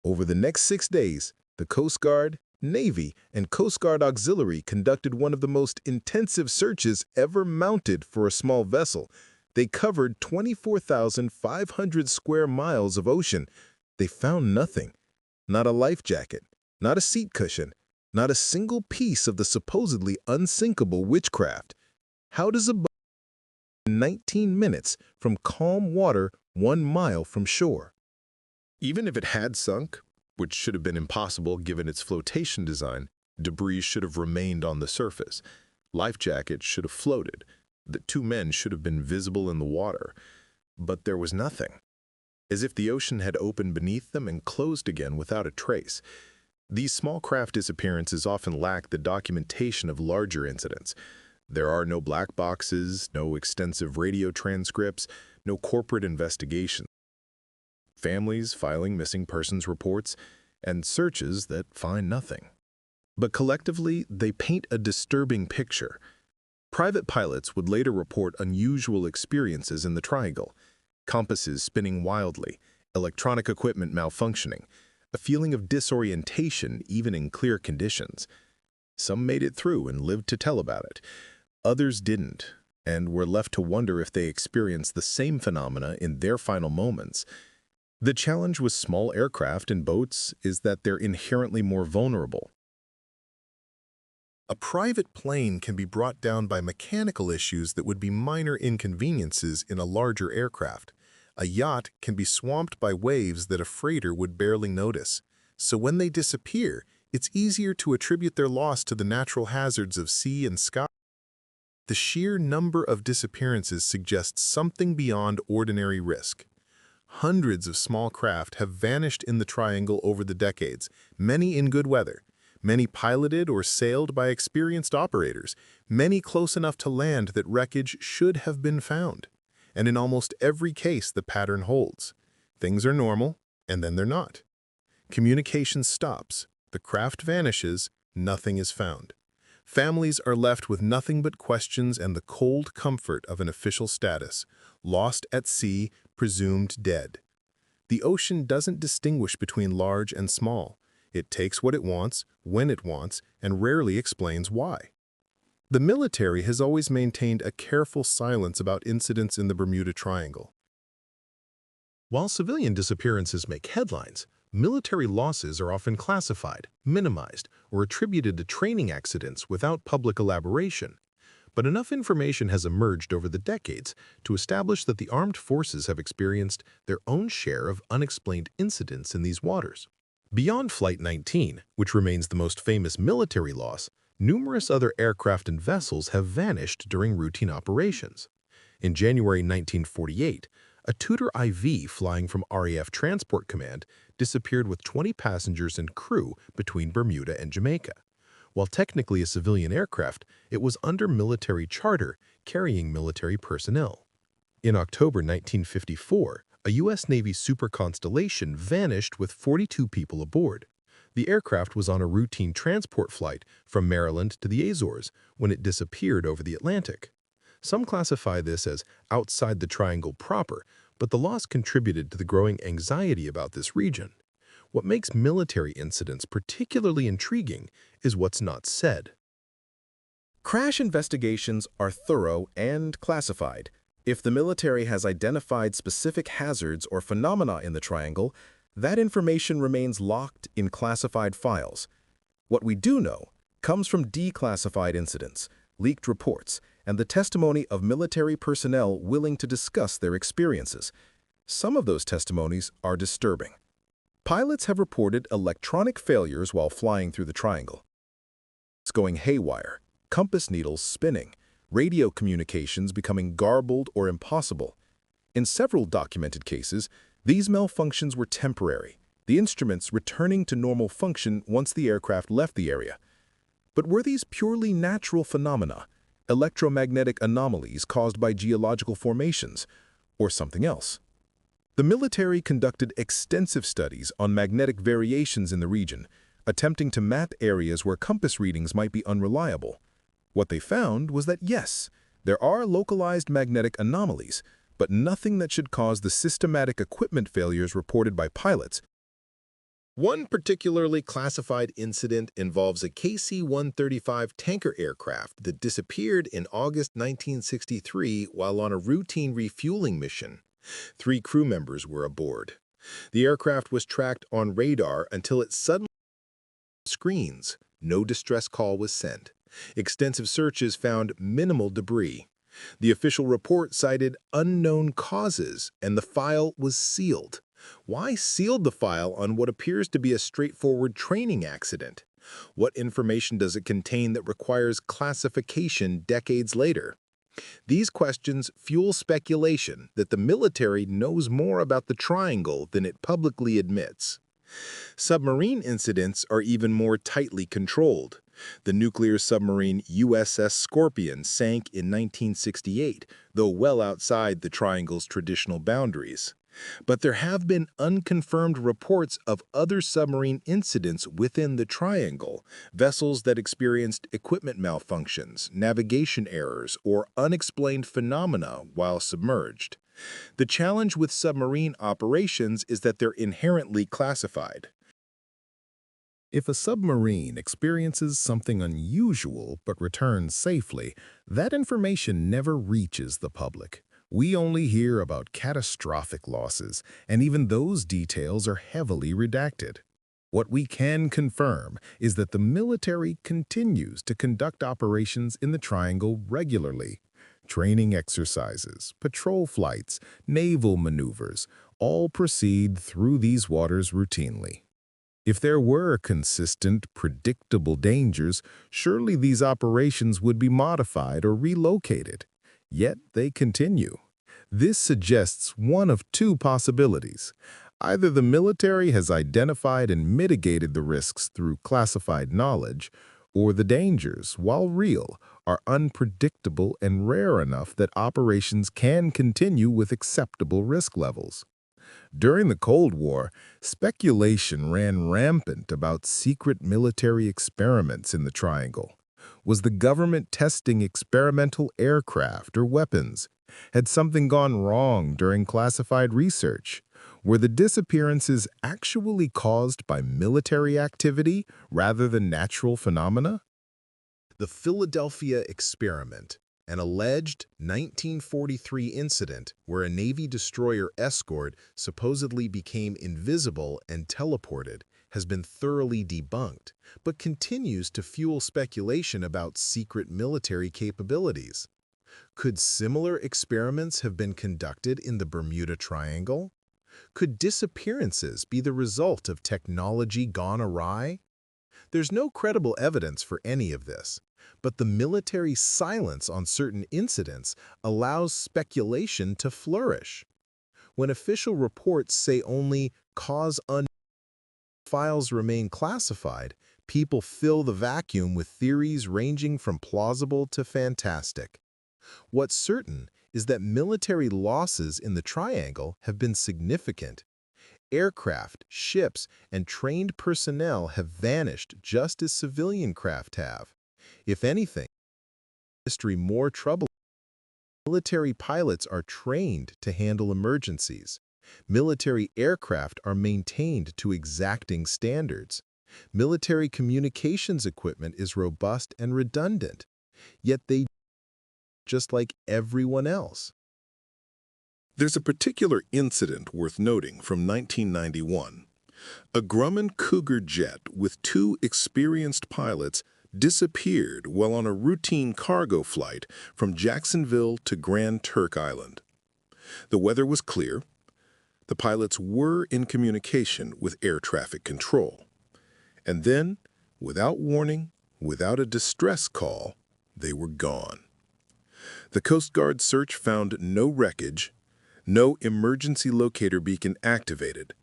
C: Over the next 6 days, the Coast Guard, Navy, and Coast Guard Auxiliary conducted one of the most intensive searches ever mounted for a small vessel. They covered 24,500 square miles of ocean. They found nothing. Not a life jacket, not a seat cushion, not a single piece of the supposedly unsinkable Witchcraft. How does a boat in 19 minutes from calm water 1 mile from shore? Even if it had sunk, which should have been impossible given its flotation design, debris should have remained on the surface. Life jackets should have floated. The 2 men should have been visible in the water. But there was nothing, as if the ocean had opened beneath them and closed again without a trace. These small craft disappearances often lack the documentation of larger incidents. There are no black boxes, no extensive radio transcripts, no corporate investigations. Families filing missing persons reports, and searches that find nothing. But collectively, they paint a disturbing picture. Private pilots would later report unusual experiences in the Triangle: compasses spinning wildly, electronic equipment malfunctioning, a feeling of disorientation even in clear conditions. Some made it through and lived to tell about it. Others didn't, and were left to wonder if they experienced the same phenomena in their final moments. The challenge with small aircraft and boats is that they're inherently more vulnerable. A private plane can be brought down by mechanical issues that would be minor inconveniences in a larger aircraft. A yacht can be swamped by waves that a freighter would barely notice. So when they disappear, it's easier to attribute their loss to the natural hazards of sea and sky. The sheer number of disappearances suggests something beyond ordinary risk. Hundreds of small craft have vanished in the Triangle over the decades, many in good weather, many piloted or sailed by experienced operators, many close enough to land that wreckage should have been found. And in almost every case, the pattern holds. Things are normal, and then they're not. Communication stops, the craft vanishes, nothing is found. Families are left with nothing but questions and the cold comfort of an official status: lost at sea, presumed dead. The ocean doesn't distinguish between large and small. It takes what it wants, when it wants, and rarely explains why. The military has always maintained a careful silence about incidents in the Bermuda Triangle. While civilian disappearances make headlines, military losses are often classified, minimized, or attributed to training accidents without public elaboration. But enough information has emerged over the decades to establish that the armed forces have experienced their own share of unexplained incidents in these waters. Beyond Flight 19, which remains the most famous military loss, numerous other aircraft and vessels have vanished during routine operations. In January 1948, a Tudor IV flying from RAF Transport Command disappeared with 20 passengers and crew between Bermuda and Jamaica. While technically a civilian aircraft, it was under military charter, carrying military personnel. In October 1954, a U.S. Navy Super Constellation vanished with 42 people aboard. The aircraft was on a routine transport flight from Maryland to the Azores when it disappeared over the Atlantic. Some classify this as outside the Triangle proper, but the loss contributed to the growing anxiety about this region. What makes military incidents particularly intriguing is what's not said. Crash investigations are thorough and classified. If the military has identified specific hazards or phenomena in the Triangle, that information remains locked in classified files. What we do know comes from declassified incidents, leaked reports, and the testimony of military personnel willing to discuss their experiences. Some of those testimonies are disturbing. Pilots have reported electronic failures while flying through the Triangle. It's going haywire, compass needles spinning, radio communications becoming garbled or impossible. In several documented cases, these malfunctions were temporary, the instruments returning to normal function once the aircraft left the area. But were these purely natural phenomena, electromagnetic anomalies caused by geological formations, or something else? The military conducted extensive studies on magnetic variations in the region, attempting to map areas where compass readings might be unreliable. What they found was that yes, there are localized magnetic anomalies, but nothing that should cause the systematic equipment failures reported by pilots. One particularly classified incident involves a KC-135 tanker aircraft that disappeared in August 1963 while on a routine refueling mission. 3 crew members were aboard.
B: The aircraft was tracked on radar until it suddenly screens. No distress call was sent. Extensive searches found minimal debris. The official report cited unknown causes, and the file was sealed. Why seal the file on what appears to be a straightforward training accident? What information does it contain that requires classification decades later? These questions fuel speculation that the military knows more about the triangle than it publicly admits. Submarine incidents are even more tightly controlled. The nuclear submarine USS Scorpion sank in 1968, though well outside the triangle's traditional boundaries. But there have been unconfirmed reports of other submarine incidents within the triangle, vessels that experienced equipment malfunctions, navigation errors, or unexplained phenomena while submerged. The challenge with submarine operations is that they're inherently classified.
C: If a submarine experiences something unusual but returns safely, that information never reaches the public. We only hear about catastrophic losses, and even those details are heavily redacted. What we can confirm is that the military continues to conduct operations in the Triangle regularly. Training exercises, patrol flights, naval maneuvers all proceed through these waters routinely. If there were consistent, predictable dangers, surely these operations would be modified or relocated. Yet they continue. This suggests one of two possibilities. Either the military has identified and mitigated the risks through classified knowledge, or the dangers, while real, are unpredictable and rare enough that operations can continue with acceptable risk levels. During the Cold War, speculation ran rampant about secret military experiments in the Triangle. Was the government testing experimental aircraft or weapons? Had something gone wrong during classified research? Were the disappearances actually caused by military activity rather than natural phenomena?
A: The Philadelphia experiment, an alleged 1943 incident where a Navy destroyer escort supposedly became invisible and teleported, has been thoroughly debunked, but continues to fuel speculation about secret military capabilities. Could similar experiments have been conducted in the Bermuda Triangle? Could disappearances be the result of technology gone awry? There's no credible evidence for any of this, but the military's silence on certain incidents allows speculation to flourish. When official reports say only cause unknown, files remain classified, people fill the vacuum with theories ranging from plausible to fantastic. What's certain is that military losses in the Triangle have been significant. Aircraft, ships, and trained personnel have vanished just as civilian craft have. If anything, history more troubling. Military pilots are trained to handle emergencies. Military aircraft are maintained to exacting standards. Military communications equipment is robust and redundant, yet they just like everyone else.
C: There's a particular incident worth noting from 1991. A Grumman Cougar jet with two experienced pilots disappeared while on a routine cargo flight from Jacksonville to Grand Turk Island. The weather was clear. The pilots were in communication with air traffic control. And then, without warning, without a distress call, they were gone. The Coast Guard search found no wreckage, no emergency locator beacon activated,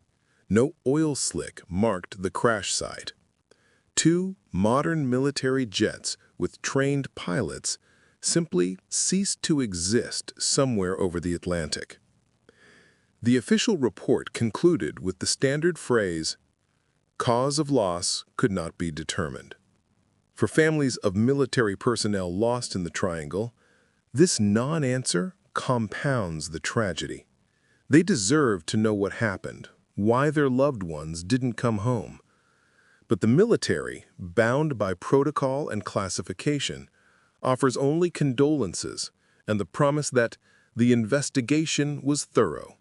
C: no oil slick marked the crash site. Two modern military jets with trained pilots simply ceased to exist somewhere over the Atlantic. The official report concluded with the standard phrase, "Cause of loss could not be determined." For families of military personnel lost in the Triangle, this non-answer compounds the tragedy. They deserve to know what happened, why their loved ones didn't come home. But the military, bound by protocol and classification, offers only condolences and the promise that the investigation was thorough.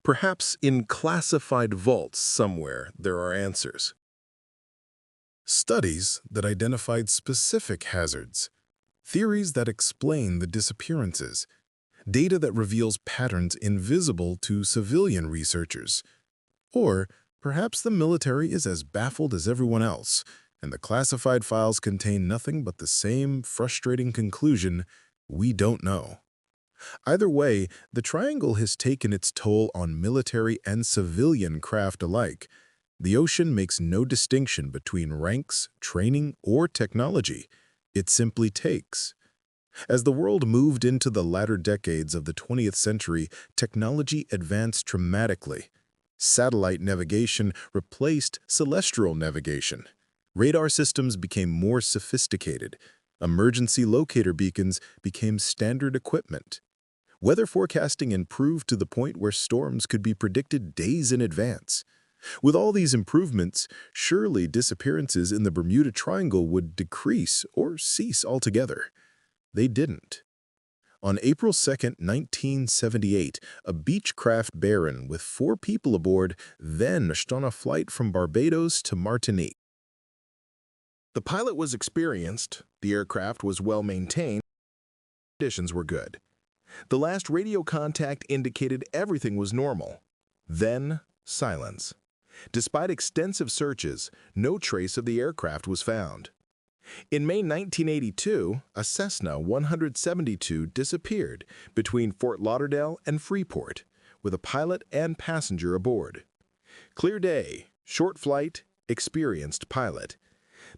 C: Perhaps in classified vaults somewhere there are answers.
B: Studies that identified specific hazards, theories that explain the disappearances, data that reveals patterns invisible to civilian researchers. Or perhaps the military is as baffled as everyone else, and the classified files contain nothing but the same frustrating conclusion: we don't know. Either way, the Triangle has taken its toll on military and civilian craft alike. The ocean makes no distinction between ranks, training, or technology. It simply takes. As the world moved into the latter decades of the 20th century, technology advanced dramatically. Satellite navigation replaced celestial navigation. Radar systems became more sophisticated. Emergency locator beacons became standard equipment. Weather forecasting improved to the point where storms could be predicted days in advance. With all these improvements, surely disappearances in the Bermuda Triangle would decrease or cease altogether. They didn't. On April 2, 1978, a Beechcraft Baron with 4 people aboard vanished on a flight from Barbados to Martinique. The pilot was experienced, the aircraft was well maintained, conditions were good. The last radio contact indicated everything was normal. Then, silence. Despite extensive searches, no trace of the aircraft was found. In May 1982, a Cessna 172 disappeared between Fort Lauderdale and Freeport, with a pilot and passenger aboard. Clear day, short flight, experienced pilot.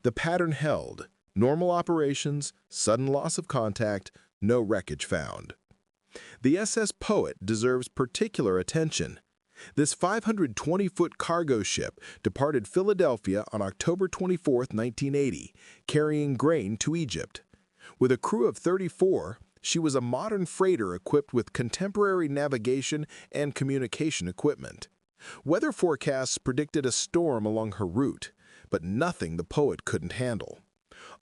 B: The pattern held: normal operations, sudden loss of contact, no wreckage found. The SS Poet deserves particular attention. This 520-foot cargo ship departed Philadelphia on October 24, 1980, carrying grain to Egypt. With a crew of 34, she was a modern freighter equipped with contemporary navigation and communication equipment. Weather forecasts predicted a storm along her route, but nothing the Poet couldn't handle.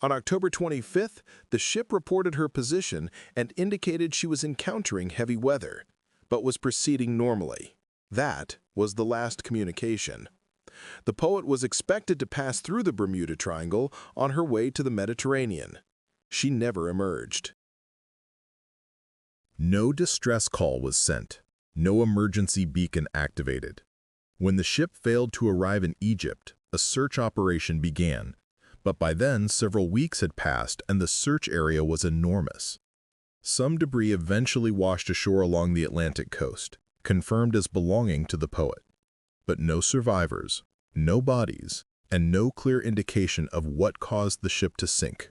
B: On October 25th, the ship reported her position and indicated she was encountering heavy weather, but was proceeding normally. That was the last communication. The Poet was expected to pass through the Bermuda Triangle on her way to the Mediterranean. She never emerged.
C: No distress call was sent. No emergency beacon activated. When the ship failed to arrive in Egypt, a search operation began. But by then, several weeks had passed and the search area was enormous. Some debris eventually washed ashore along the Atlantic coast, confirmed as belonging to the Poet. But no survivors, no bodies, and no clear indication of what caused the ship to sink.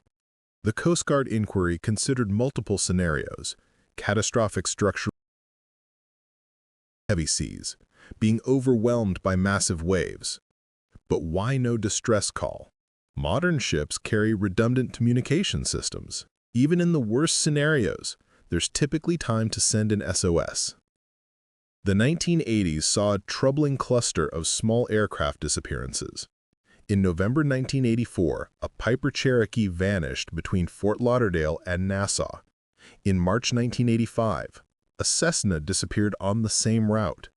C: The Coast Guard inquiry considered multiple scenarios: catastrophic structural heavy seas, being overwhelmed by massive waves. But why no distress call? Modern ships carry redundant communication systems. Even in the worst scenarios, there's typically time to send an SOS. The 1980s saw a troubling cluster of small aircraft disappearances. In November 1984, a Piper Cherokee vanished between Fort Lauderdale and Nassau. In March 1985, a Cessna disappeared on the same route.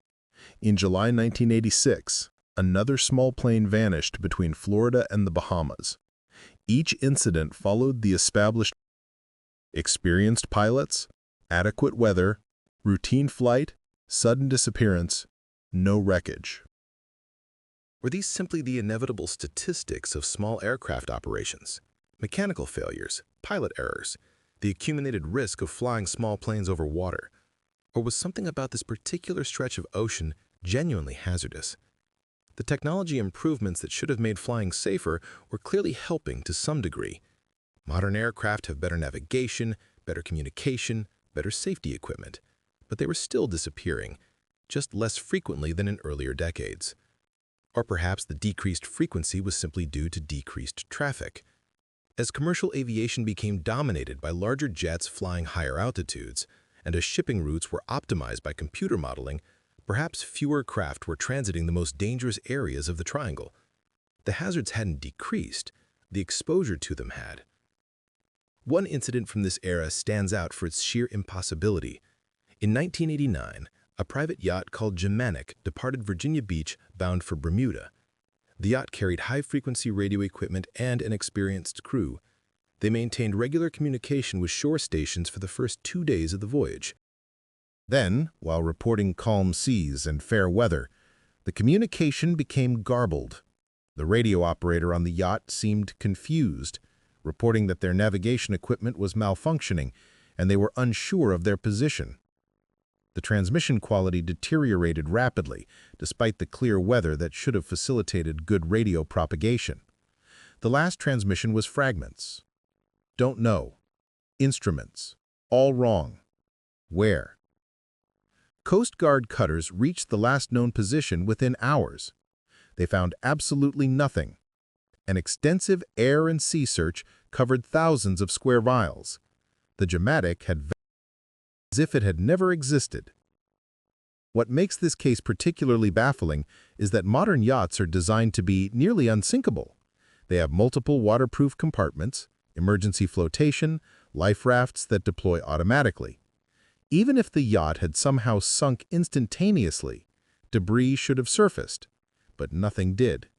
C: In July 1986, another small plane vanished between Florida and the Bahamas. Each incident followed the established: experienced pilots, adequate weather, routine flight, sudden disappearance, no wreckage. Were these simply the inevitable statistics of small aircraft operations? Mechanical failures, pilot errors, the accumulated risk of flying small planes over water? Or was something about this particular stretch of ocean genuinely hazardous? The technology improvements that should have made flying safer were clearly helping to some degree. Modern aircraft have better navigation, better communication, better safety equipment, but they were still disappearing, just less frequently than in earlier decades. Or perhaps the decreased frequency was simply due to decreased traffic. As commercial aviation became dominated by larger jets flying higher altitudes, and as shipping routes were optimized by computer modeling, perhaps fewer craft were transiting the most dangerous areas of the Triangle. The hazards hadn't decreased, the exposure to them had. One incident from this era stands out for its sheer impossibility. In 1989, A private yacht called Germanic departed Virginia Beach bound for Bermuda. The yacht carried high-frequency radio equipment and an experienced crew. They maintained regular communication with shore stations for the first 2 days of the voyage. Then, while reporting calm seas and fair weather, the communication became garbled. The radio operator on the yacht seemed confused, reporting that their navigation equipment was malfunctioning and they were unsure of their position. The transmission quality deteriorated rapidly, despite the clear weather that should have facilitated good radio propagation. The last transmission was fragments. Don't know. Instruments. All wrong. Where? Coast Guard cutters reached the last known position within hours. They found absolutely nothing. An extensive air and sea search covered thousands of square miles. The Germanic had vanished as if it had never existed. What makes this case particularly baffling is that modern yachts are designed to be nearly unsinkable. They have multiple waterproof compartments, emergency flotation, life rafts that deploy automatically. Even if the yacht had somehow sunk instantaneously, debris should have surfaced, but nothing did.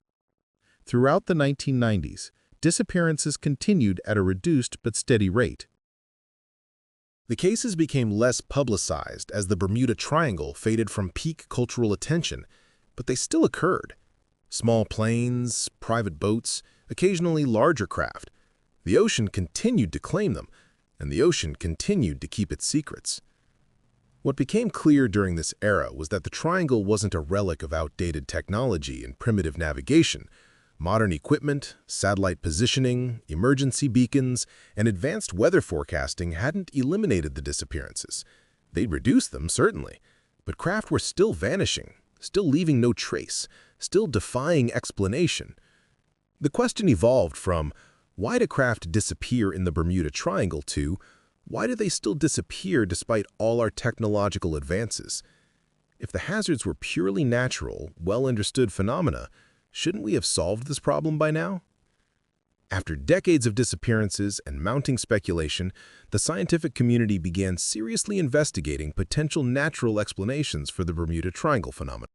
C: Throughout the 1990s, disappearances continued at a reduced but steady rate. The cases became less publicized as the Bermuda Triangle faded from peak cultural attention, but they still occurred. Small planes, private boats, occasionally larger craft. The ocean continued to claim them, and the ocean continued to keep its secrets. What became clear during this era was that the Triangle wasn't a relic of outdated technology and primitive navigation. Modern equipment, satellite positioning, emergency beacons, and advanced weather forecasting hadn't eliminated the disappearances. They'd reduced them, certainly, but craft were still vanishing, still leaving no trace, still defying explanation. The question evolved from, why do craft disappear in the Bermuda Triangle to, why do they still disappear despite all our technological advances? If the hazards were purely natural, well-understood phenomena, shouldn't we have solved this problem by now? After decades of disappearances and mounting speculation, the scientific community began seriously investigating potential natural explanations for the Bermuda Triangle phenomenon.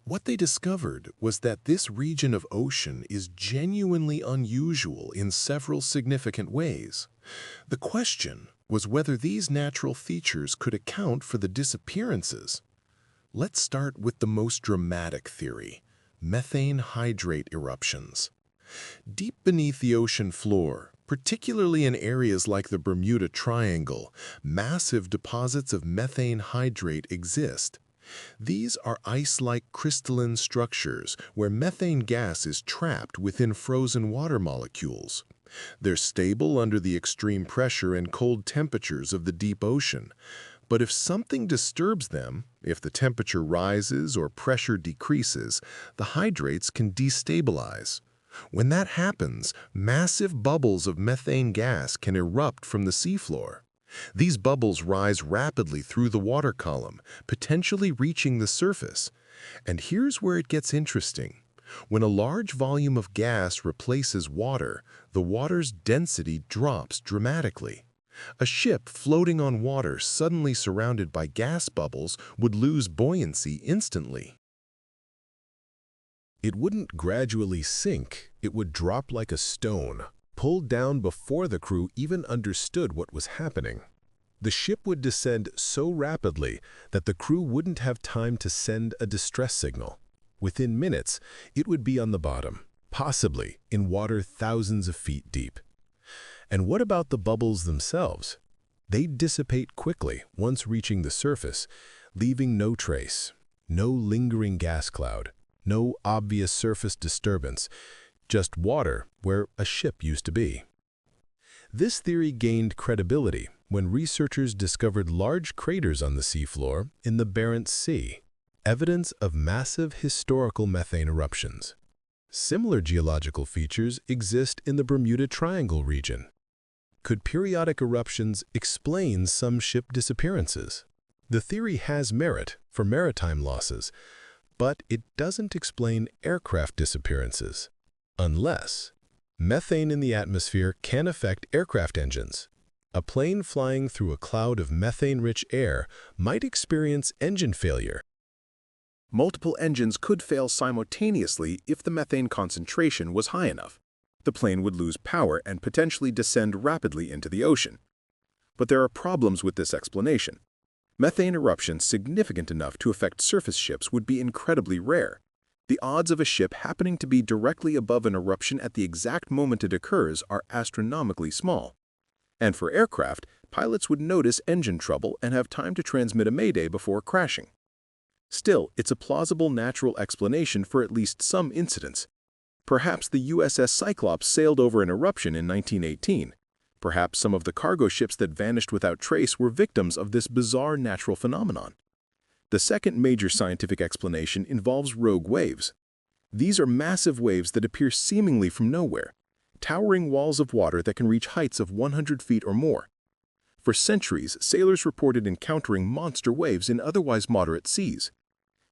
C: What they discovered was that this region of ocean is genuinely unusual in several significant ways. The question was whether these natural features could account for the disappearances. Let's start with the most dramatic theory: methane hydrate eruptions. Deep beneath the ocean floor, particularly in areas like the Bermuda Triangle, massive deposits of methane hydrate exist. These are ice-like crystalline structures where methane gas is trapped within frozen water molecules. They're stable under the extreme pressure and cold temperatures of the deep ocean. But if something disturbs them, if the temperature rises or pressure decreases, the hydrates can destabilize. When that happens, massive bubbles of methane gas can erupt from the seafloor. These bubbles rise rapidly through the water column, potentially reaching the surface. And here's where it gets interesting. When a large volume of gas replaces water, the water's density drops dramatically. A ship floating on water suddenly surrounded by gas bubbles would lose buoyancy instantly. It wouldn't gradually sink, it would drop like a stone, pulled down before the crew even understood what was happening. The ship would descend so rapidly that the crew wouldn't have time to send a distress signal. Within minutes, it would be on the bottom, possibly in water thousands of feet deep. And what about the bubbles themselves? They'd dissipate quickly once reaching the surface, leaving no trace, no lingering gas cloud, no obvious surface disturbance, just water where a ship used to be. This theory gained credibility when researchers discovered large craters on the seafloor in the Barents Sea, evidence of massive historical methane eruptions. Similar geological features exist in the Bermuda Triangle region. Could periodic eruptions explain some ship disappearances? The theory has merit for maritime losses, but it doesn't explain aircraft disappearances. Unless methane in the atmosphere can affect aircraft engines. A plane flying through a cloud of methane-rich air might experience engine failure.
B: Multiple engines could fail simultaneously if the methane concentration was high enough. The plane would lose power and potentially descend rapidly into the ocean. But there are problems with this explanation. Methane eruptions significant enough to affect surface ships would be incredibly rare. The odds of a ship happening to be directly above an eruption at the exact moment it occurs are astronomically small. And for aircraft, pilots would notice engine trouble and have time to transmit a mayday before crashing. Still, it's a plausible natural explanation for at least some incidents. Perhaps the USS Cyclops sailed over an eruption in 1918. Perhaps some of the cargo ships that vanished without trace were victims of this bizarre natural phenomenon. The second major scientific explanation involves rogue waves. These are massive waves that appear seemingly from nowhere, towering walls of water that can reach heights of 100 feet or more. For centuries, sailors reported encountering monster waves in otherwise moderate seas.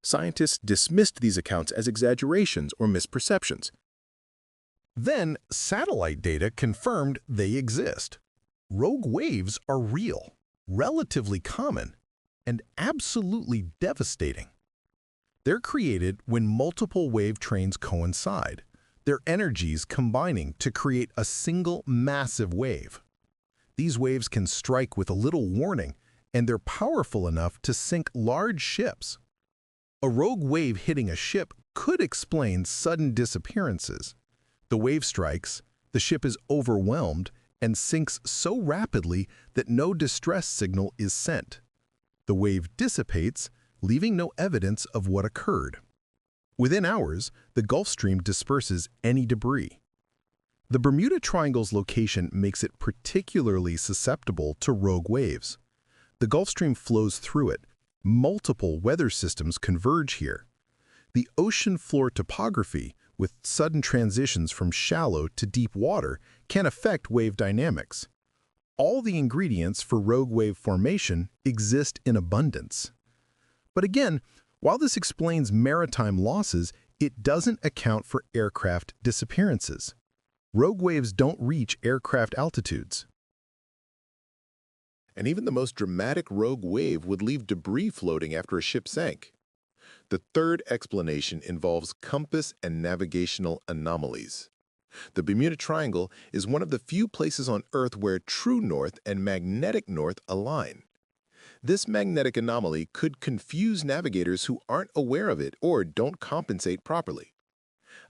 B: Scientists dismissed these accounts as exaggerations or misperceptions.
C: Then, satellite data confirmed they exist. Rogue waves are real, relatively common, and absolutely devastating. They're created when multiple wave trains coincide, their energies combining to create a single massive wave. These waves can strike with a little warning, and they're powerful enough to sink large ships. A rogue wave hitting a ship could explain sudden disappearances. The wave strikes, the ship is overwhelmed, and sinks so rapidly that no distress signal is sent. The wave dissipates, leaving no evidence of what occurred. Within hours, the Gulf Stream disperses any debris. The Bermuda Triangle's location makes it particularly susceptible to rogue waves. The Gulf Stream flows through it. Multiple weather systems converge here. The ocean floor topography, with sudden transitions from shallow to deep water, can affect wave dynamics. All the ingredients for rogue wave formation exist in abundance. But again, while this explains maritime losses, it doesn't account for aircraft disappearances. Rogue waves don't reach aircraft altitudes.
A: And even the most dramatic rogue wave would leave debris floating after a ship sank. The third explanation involves compass and navigational anomalies. The Bermuda Triangle is one of the few places on Earth where true north and magnetic north align. This magnetic anomaly could confuse navigators who aren't aware of it or don't compensate properly.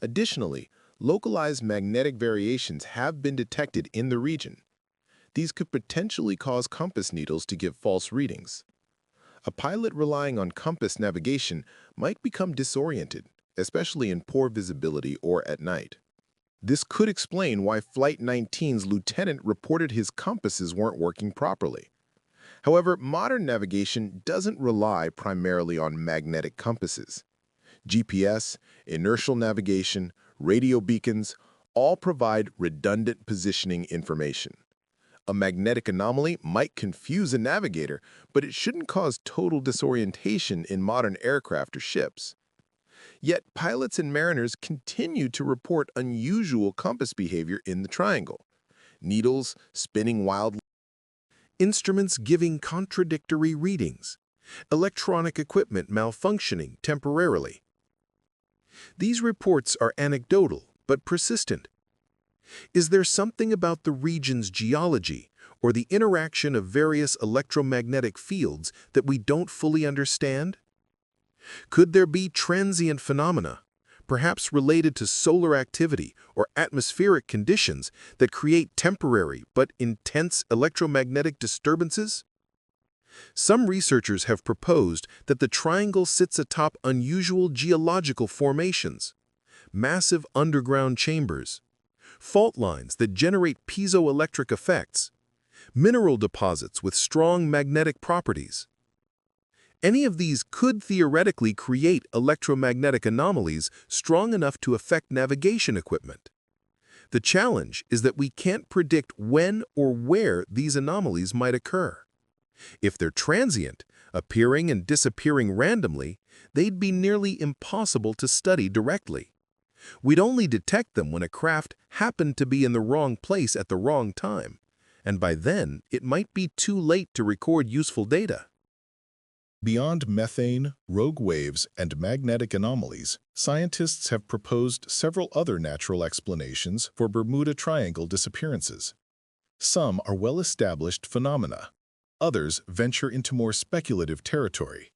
A: Additionally, localized magnetic variations have been detected in the region. These could potentially cause compass needles to give false readings. A pilot relying on compass navigation might become disoriented, especially in poor visibility or at night. This could explain why Flight 19's lieutenant reported his compasses weren't working properly. However, modern navigation doesn't rely primarily on magnetic compasses. GPS, inertial navigation, radio beacons all provide redundant positioning information. A magnetic anomaly might confuse a navigator, but it shouldn't cause total disorientation in modern aircraft or ships. Yet pilots and mariners continue to report unusual compass behavior in the triangle. Needles spinning wildly, instruments giving contradictory readings, electronic equipment malfunctioning temporarily. These reports are anecdotal but persistent. Is there something about the region's geology or the interaction of various electromagnetic fields that we don't fully understand? Could there be transient phenomena, perhaps related to solar activity or atmospheric conditions that create temporary but intense electromagnetic disturbances? Some researchers have proposed that the triangle sits atop unusual geological formations, massive underground chambers, fault lines that generate piezoelectric effects, mineral deposits with strong magnetic properties. Any of these could theoretically create electromagnetic anomalies strong enough to affect navigation equipment. The challenge is that we can't predict when or where these anomalies might occur. If they're transient, appearing and disappearing randomly, they'd be nearly impossible to study directly. We'd only detect them when a craft happened to be in the wrong place at the wrong time, and by then it might be too late to record useful data.
C: Beyond methane, rogue waves, and magnetic anomalies, scientists have proposed several other natural explanations for Bermuda Triangle disappearances. Some are well-established phenomena. Others venture into more speculative territory.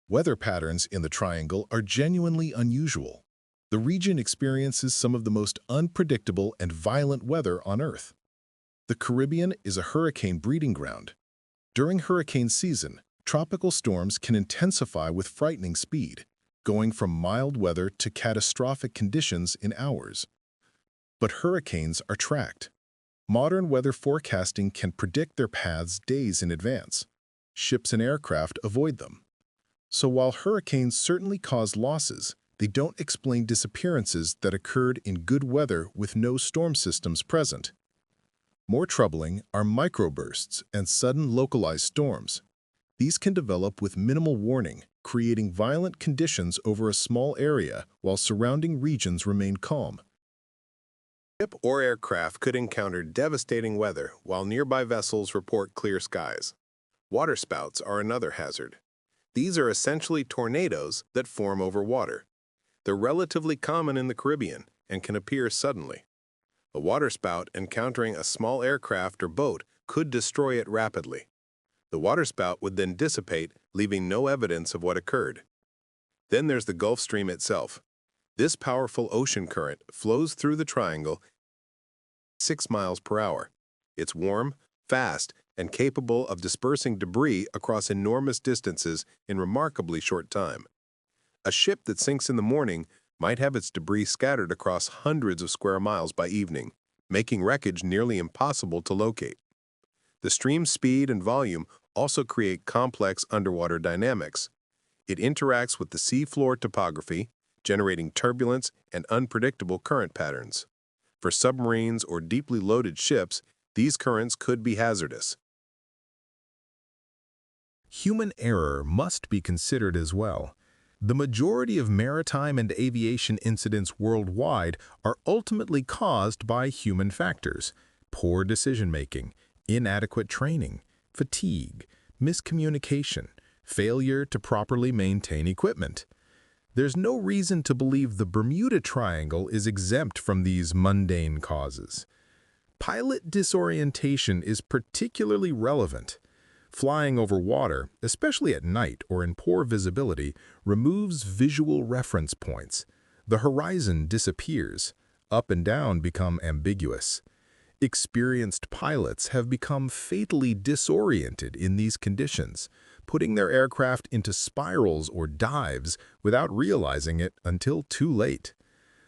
C: Weather patterns in the triangle are genuinely unusual. The region experiences some of the most unpredictable and violent weather on Earth. The Caribbean is a hurricane breeding ground. During hurricane season, tropical storms can intensify with frightening speed, going from mild weather to catastrophic conditions in hours. But hurricanes are tracked. Modern weather forecasting can predict their paths days in advance. Ships and aircraft avoid them. So while hurricanes certainly cause losses, they don't explain disappearances that occurred in good weather with no storm systems present. More troubling are microbursts and sudden localized storms. These can develop with minimal warning, creating violent conditions over a small area while surrounding regions remain calm.
A: Ship or aircraft could encounter devastating weather while nearby vessels report clear skies. Waterspouts are another hazard. These are essentially tornadoes that form over water. They're relatively common in the Caribbean and can appear suddenly. A waterspout encountering a small aircraft or boat could destroy it rapidly. The waterspout would then dissipate, leaving no evidence of what occurred. Then there's the Gulf Stream itself. This powerful ocean current flows through the triangle 6 miles per hour. It's warm, fast, and capable of dispersing debris across enormous distances in remarkably short time. A ship that sinks in the morning might have its debris scattered across hundreds of square miles by evening, making wreckage nearly impossible to locate. The stream's speed and volume also create complex underwater dynamics. It interacts with the seafloor topography, generating turbulence and unpredictable current patterns. For submarines or deeply loaded ships, these currents could be hazardous.
C: Human error must be considered as well. The majority of maritime and aviation incidents worldwide are ultimately caused by human factors: poor decision-making, inadequate training, fatigue, miscommunication, failure to properly maintain equipment. There's no reason to believe the Bermuda Triangle is exempt from these mundane causes. Pilot disorientation is particularly relevant. Flying over water, especially at night or in poor visibility, removes visual reference points. The horizon disappears. Up and down become ambiguous. Experienced pilots have become fatally disoriented in these conditions, putting their aircraft into spirals or dives without realizing it until too late.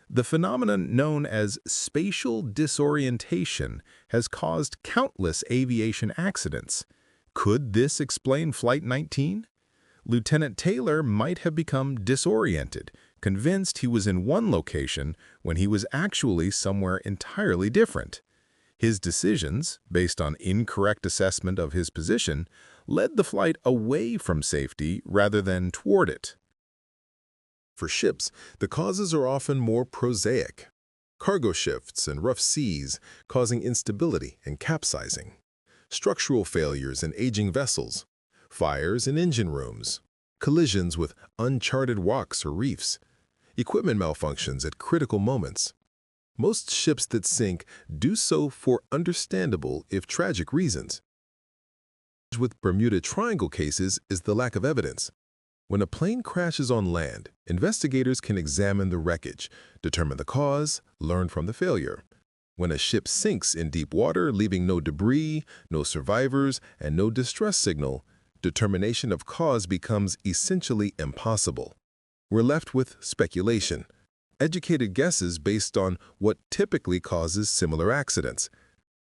C: The phenomenon known as spatial disorientation has caused countless aviation accidents. Could this explain Flight 19? Lieutenant Taylor might have become disoriented, convinced he was in one location when he was actually somewhere entirely different. His decisions, based on incorrect assessment of his position, led the flight away from safety rather than toward it.
A: For ships, the causes are often more prosaic. Cargo shifts and rough seas causing instability and capsizing. Structural failures in aging vessels, fires in engine rooms, collisions with uncharted rocks or reefs, equipment malfunctions at critical moments. Most ships that sink do so for understandable, if tragic, reasons. With Bermuda Triangle cases is the lack of evidence. When a plane crashes on land, investigators can examine the wreckage, determine the cause, learn from the failure. When a ship sinks in deep water, leaving no debris, no survivors, and no distress signal, determination of cause becomes essentially impossible. We're left with speculation, educated guesses based on what typically causes similar accidents.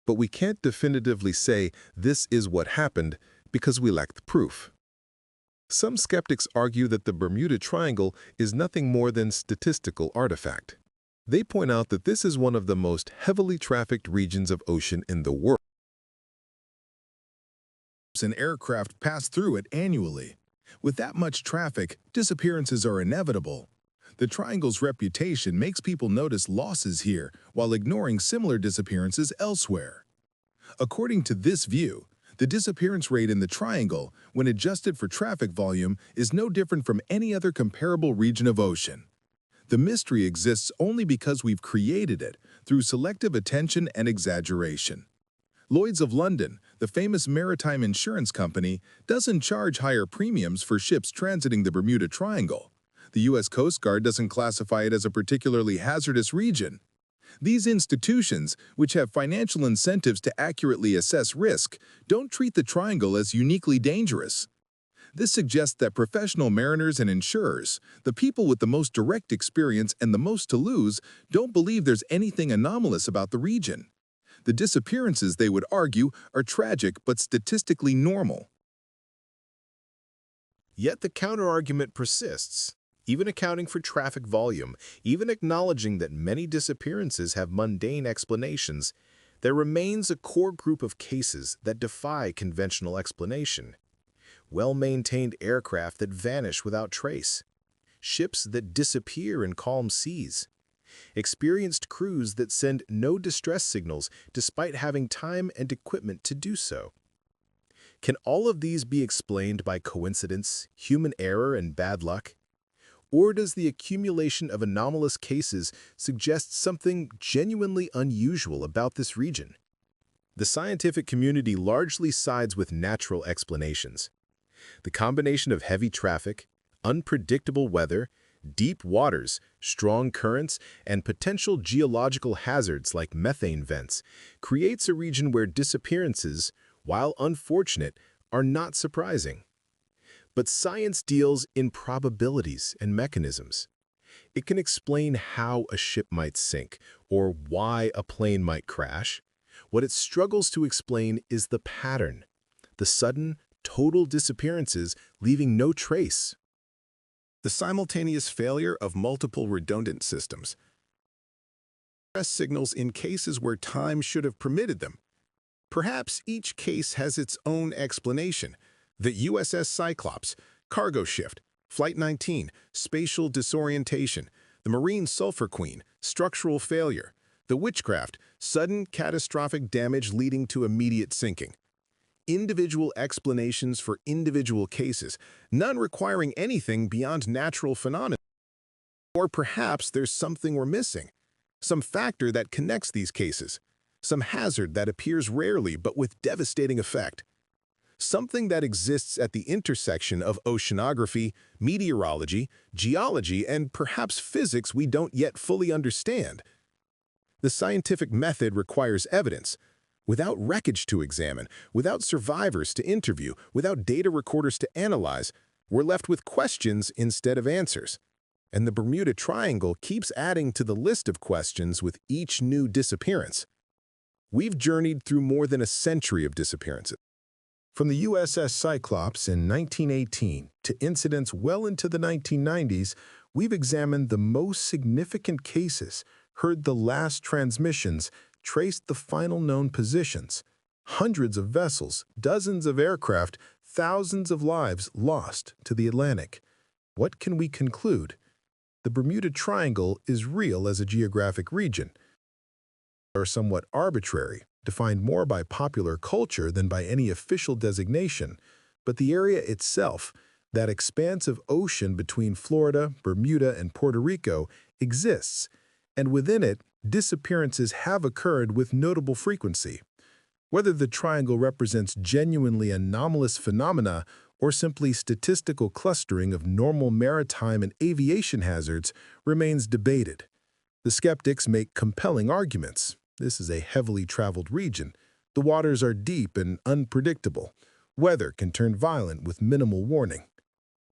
A: But we can't definitively say this is what happened because we lack the proof. Some skeptics argue that the Bermuda Triangle is nothing more than statistical artifact. They point out that this is one of the most heavily trafficked regions of ocean in the world.
B: And aircraft pass through it annually. With that much traffic, disappearances are inevitable. The Triangle's reputation makes people notice losses here while ignoring similar disappearances elsewhere. According to this view, the disappearance rate in the triangle, when adjusted for traffic volume, is no different from any other comparable region of ocean. The mystery exists only because we've created it through selective attention and exaggeration. Lloyd's of London, the famous maritime insurance company, doesn't charge higher premiums for ships transiting the Bermuda Triangle. The U.S. Coast Guard doesn't classify it as a particularly hazardous region. These institutions, which have financial incentives to accurately assess risk, don't treat the triangle as uniquely dangerous. This suggests that professional mariners and insurers, the people with the most direct experience and the most to lose, don't believe there's anything anomalous about the region. The disappearances, they would argue, are tragic but statistically normal.
C: Yet the counterargument persists. Even accounting for traffic volume, even acknowledging that many disappearances have mundane explanations, there remains a core group of cases that defy conventional explanation. Well-maintained aircraft that vanish without trace, ships that disappear in calm seas, experienced crews that send no distress signals despite having time and equipment to do so. Can all of these be explained by coincidence, human error, and bad luck? Or does the accumulation of anomalous cases suggest something genuinely unusual about this region? The scientific community largely sides with natural explanations. The combination of heavy traffic, unpredictable weather, deep waters, strong currents, and potential geological hazards like methane vents creates a region where disappearances, while unfortunate, are not surprising. But science deals in probabilities and mechanisms. It can explain how a ship might sink or why a plane might crash. What it struggles to explain is the pattern, the sudden, total disappearances leaving no trace. The simultaneous failure of multiple redundant systems. Distress signals in cases where time should have permitted them. Perhaps each case has its own explanation. The USS Cyclops, cargo shift, Flight 19, spatial disorientation, the Marine Sulphur Queen, structural failure, the Witchcraft, sudden catastrophic damage leading to immediate sinking. Individual explanations for individual cases, none requiring anything beyond natural phenomena. Or perhaps there's something we're missing, some factor that connects these cases, some hazard that appears rarely but with devastating effect. Something that exists at the intersection of oceanography, meteorology, geology, and perhaps physics we don't yet fully understand. The scientific method requires evidence. Without wreckage to examine, without survivors to interview, without data recorders to analyze, we're left with questions instead of answers. And the Bermuda Triangle keeps adding to the list of questions with each new disappearance. We've journeyed through more than a century of disappearances. From the USS Cyclops in 1918 to incidents well into the 1990s, we've examined the most significant cases, heard the last transmissions, traced the final known positions. Hundreds of vessels, dozens of aircraft, thousands of lives lost to the Atlantic. What can we conclude? The Bermuda Triangle is real as a geographic region. They are somewhat arbitrary, defined more by popular culture than by any official designation, but the area itself, that expanse of ocean between Florida, Bermuda, and Puerto Rico, exists, and within it, disappearances have occurred with notable frequency. Whether the triangle represents genuinely anomalous phenomena or simply statistical clustering of normal maritime and aviation hazards remains debated. The skeptics make compelling arguments. This is a heavily traveled region. The waters are deep and unpredictable. Weather can turn violent with minimal warning.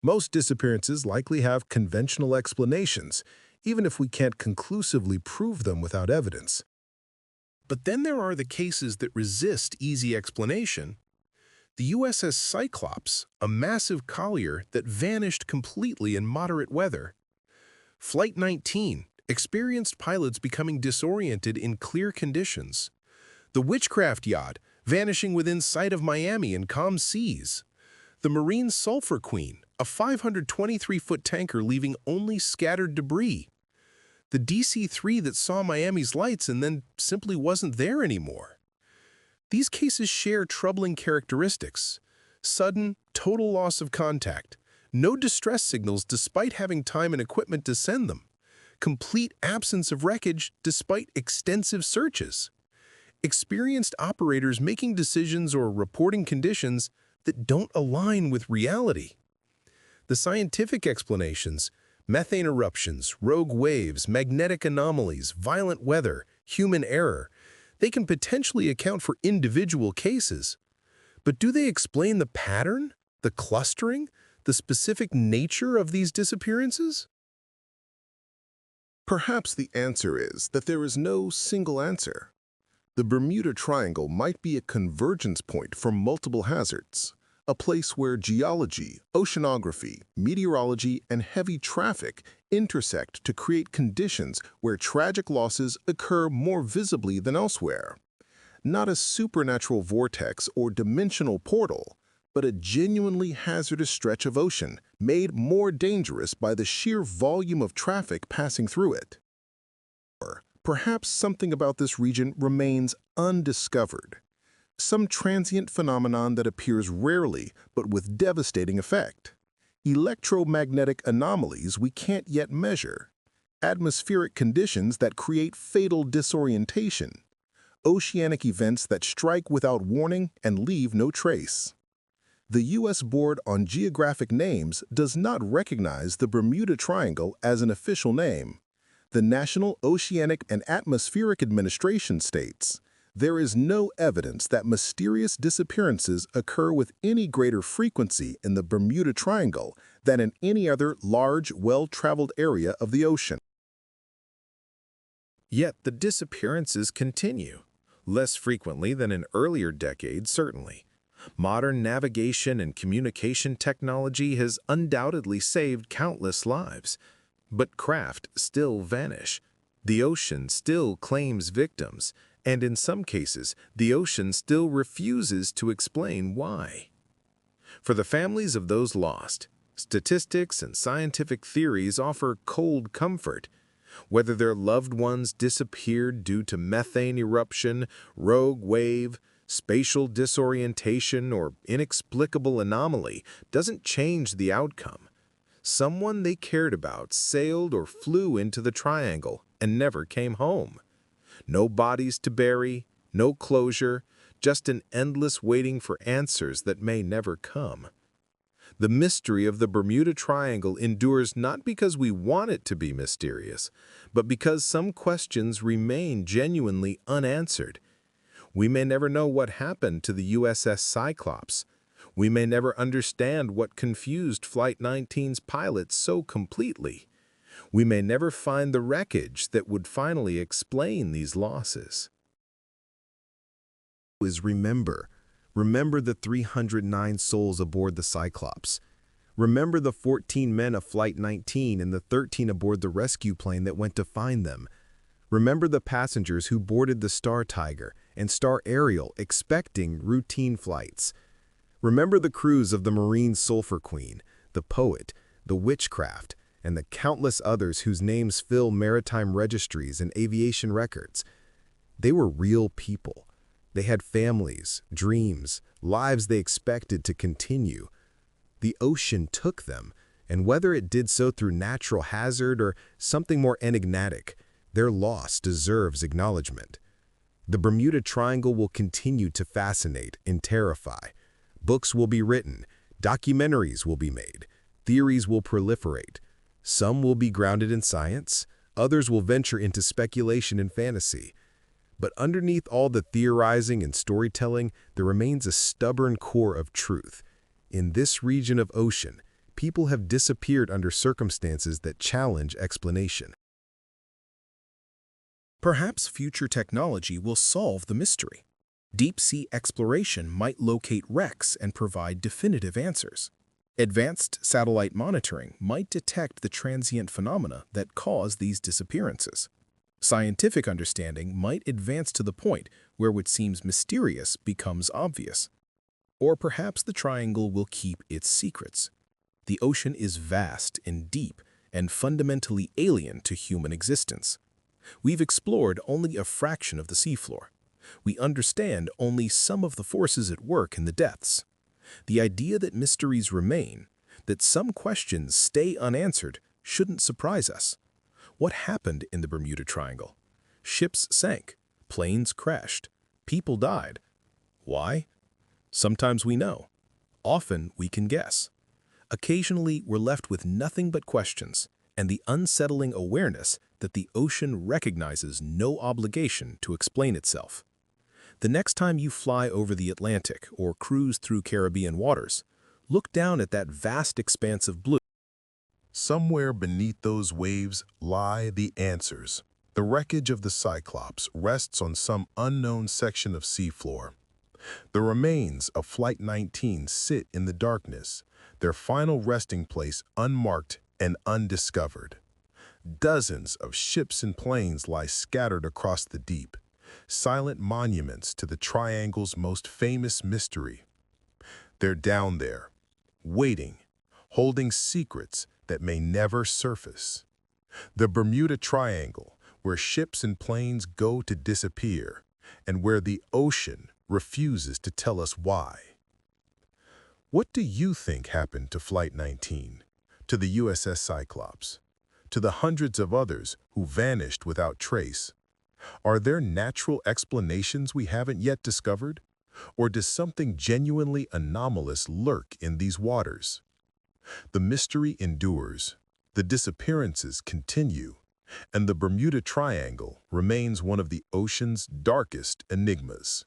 C: Most disappearances likely have conventional explanations, even if we can't conclusively prove them without evidence. But then there are the cases that resist easy explanation. The USS Cyclops, a massive collier that vanished completely in moderate weather. Flight 19, experienced pilots becoming disoriented in clear conditions. The Witchcraft yacht, vanishing within sight of Miami in calm seas. The Marine Sulphur Queen, a 523-foot tanker leaving only scattered debris. The DC-3 that saw Miami's lights and then simply wasn't there anymore. These cases share troubling characteristics: sudden, total loss of contact, no distress signals despite having time and equipment to send them, complete absence of wreckage despite extensive searches, experienced operators making decisions or reporting conditions that don't align with reality. The scientific explanations, methane eruptions, rogue waves, magnetic anomalies, violent weather, human error, they can potentially account for individual cases. But do they explain the pattern, the clustering, the specific nature of these disappearances?
A: Perhaps the answer is that there is no single answer. The Bermuda Triangle might be a convergence point for multiple hazards, a place where geology, oceanography, meteorology, and heavy traffic intersect to create conditions where tragic losses occur more visibly than elsewhere. Not a supernatural vortex or dimensional portal, but a genuinely hazardous stretch of ocean made more dangerous by the sheer volume of traffic passing through it. Or perhaps something about this region remains undiscovered. Some transient phenomenon that appears rarely but with devastating effect. Electromagnetic anomalies we can't yet measure. Atmospheric conditions that create fatal disorientation. Oceanic events that strike without warning and leave no trace. The U.S. Board on Geographic Names does not recognize the Bermuda Triangle as an official name. The National Oceanic and Atmospheric Administration states, there is no evidence that mysterious disappearances occur with any greater frequency in the Bermuda Triangle than in any other large, well-traveled area of the ocean.
C: Yet the disappearances continue, less frequently than in earlier decades, certainly. Modern navigation and communication technology has undoubtedly saved countless lives, but craft still vanish. The ocean still claims victims, and in some cases, the ocean still refuses to explain why. For the families of those lost, statistics and scientific theories offer cold comfort. Whether their loved ones disappeared due to methane eruption, rogue wave, spatial disorientation, or inexplicable anomaly doesn't change the outcome. Someone they cared about sailed or flew into the triangle and never came home. No bodies to bury, no closure, just an endless waiting for answers that may never come. The mystery of the Bermuda Triangle endures not because we want it to be mysterious, but because some questions remain genuinely unanswered. We may never know what happened to the USS Cyclops. We may never understand what confused Flight 19's pilots so completely. We may never find the wreckage that would finally explain these losses. Remember the 309 souls aboard the Cyclops. Remember the 14 men of Flight 19 and the 13 aboard the rescue plane that went to find them. Remember the passengers who boarded the Tiger and Star Ariel expecting routine flights. Remember the crews of the Marine Sulphur Queen, the Poet, the Witchcraft, and the countless others whose names fill maritime registries and aviation records. They were real people. They had families, dreams, lives they expected to continue. The ocean took them, and whether it did so through natural hazard or something more enigmatic, their loss deserves acknowledgement. The Bermuda Triangle will continue to fascinate and terrify. Books will be written, documentaries will be made, theories will proliferate. Some will be grounded in science, others will venture into speculation and fantasy. But underneath all the theorizing and storytelling, there remains a stubborn core of truth. In this region of ocean, people have disappeared under circumstances that challenge explanation. Perhaps future technology will solve the mystery. Deep-sea exploration might locate wrecks and provide definitive answers. Advanced satellite monitoring might detect the transient phenomena that cause these disappearances. Scientific understanding might advance to the point where what seems mysterious becomes obvious. Or perhaps the triangle will keep its secrets. The ocean is vast and deep and fundamentally alien to human existence. We've explored only a fraction of the seafloor,
A: We understand only some of the forces at work in the depths. The idea that mysteries remain, that some questions stay unanswered, shouldn't surprise us. What happened in the Bermuda Triangle? Ships sank, planes crashed, people died. Why? Sometimes we know. Often we can guess. Occasionally we're left with nothing but questions and the unsettling awareness that the ocean recognizes no obligation to explain itself. The next time you fly over the Atlantic or cruise through Caribbean waters, look down at that vast expanse of blue.
C: Somewhere beneath those waves lie the answers. The wreckage of the Cyclops rests on some unknown section of seafloor. The remains of Flight 19 sit in the darkness, their final resting place unmarked and undiscovered. Dozens of ships and planes lie scattered across the deep, silent monuments to the Triangle's most famous mystery. They're down there, waiting, holding secrets that may never surface. The Bermuda Triangle, where ships and planes go to disappear, and where the ocean refuses to tell us why. What do you think happened to Flight 19, to the USS Cyclops, to the hundreds of others who vanished without trace? Are there natural explanations we haven't yet discovered? Or does something genuinely anomalous lurk in these waters? The mystery endures, the disappearances continue, and the Bermuda Triangle remains one of the ocean's darkest enigmas.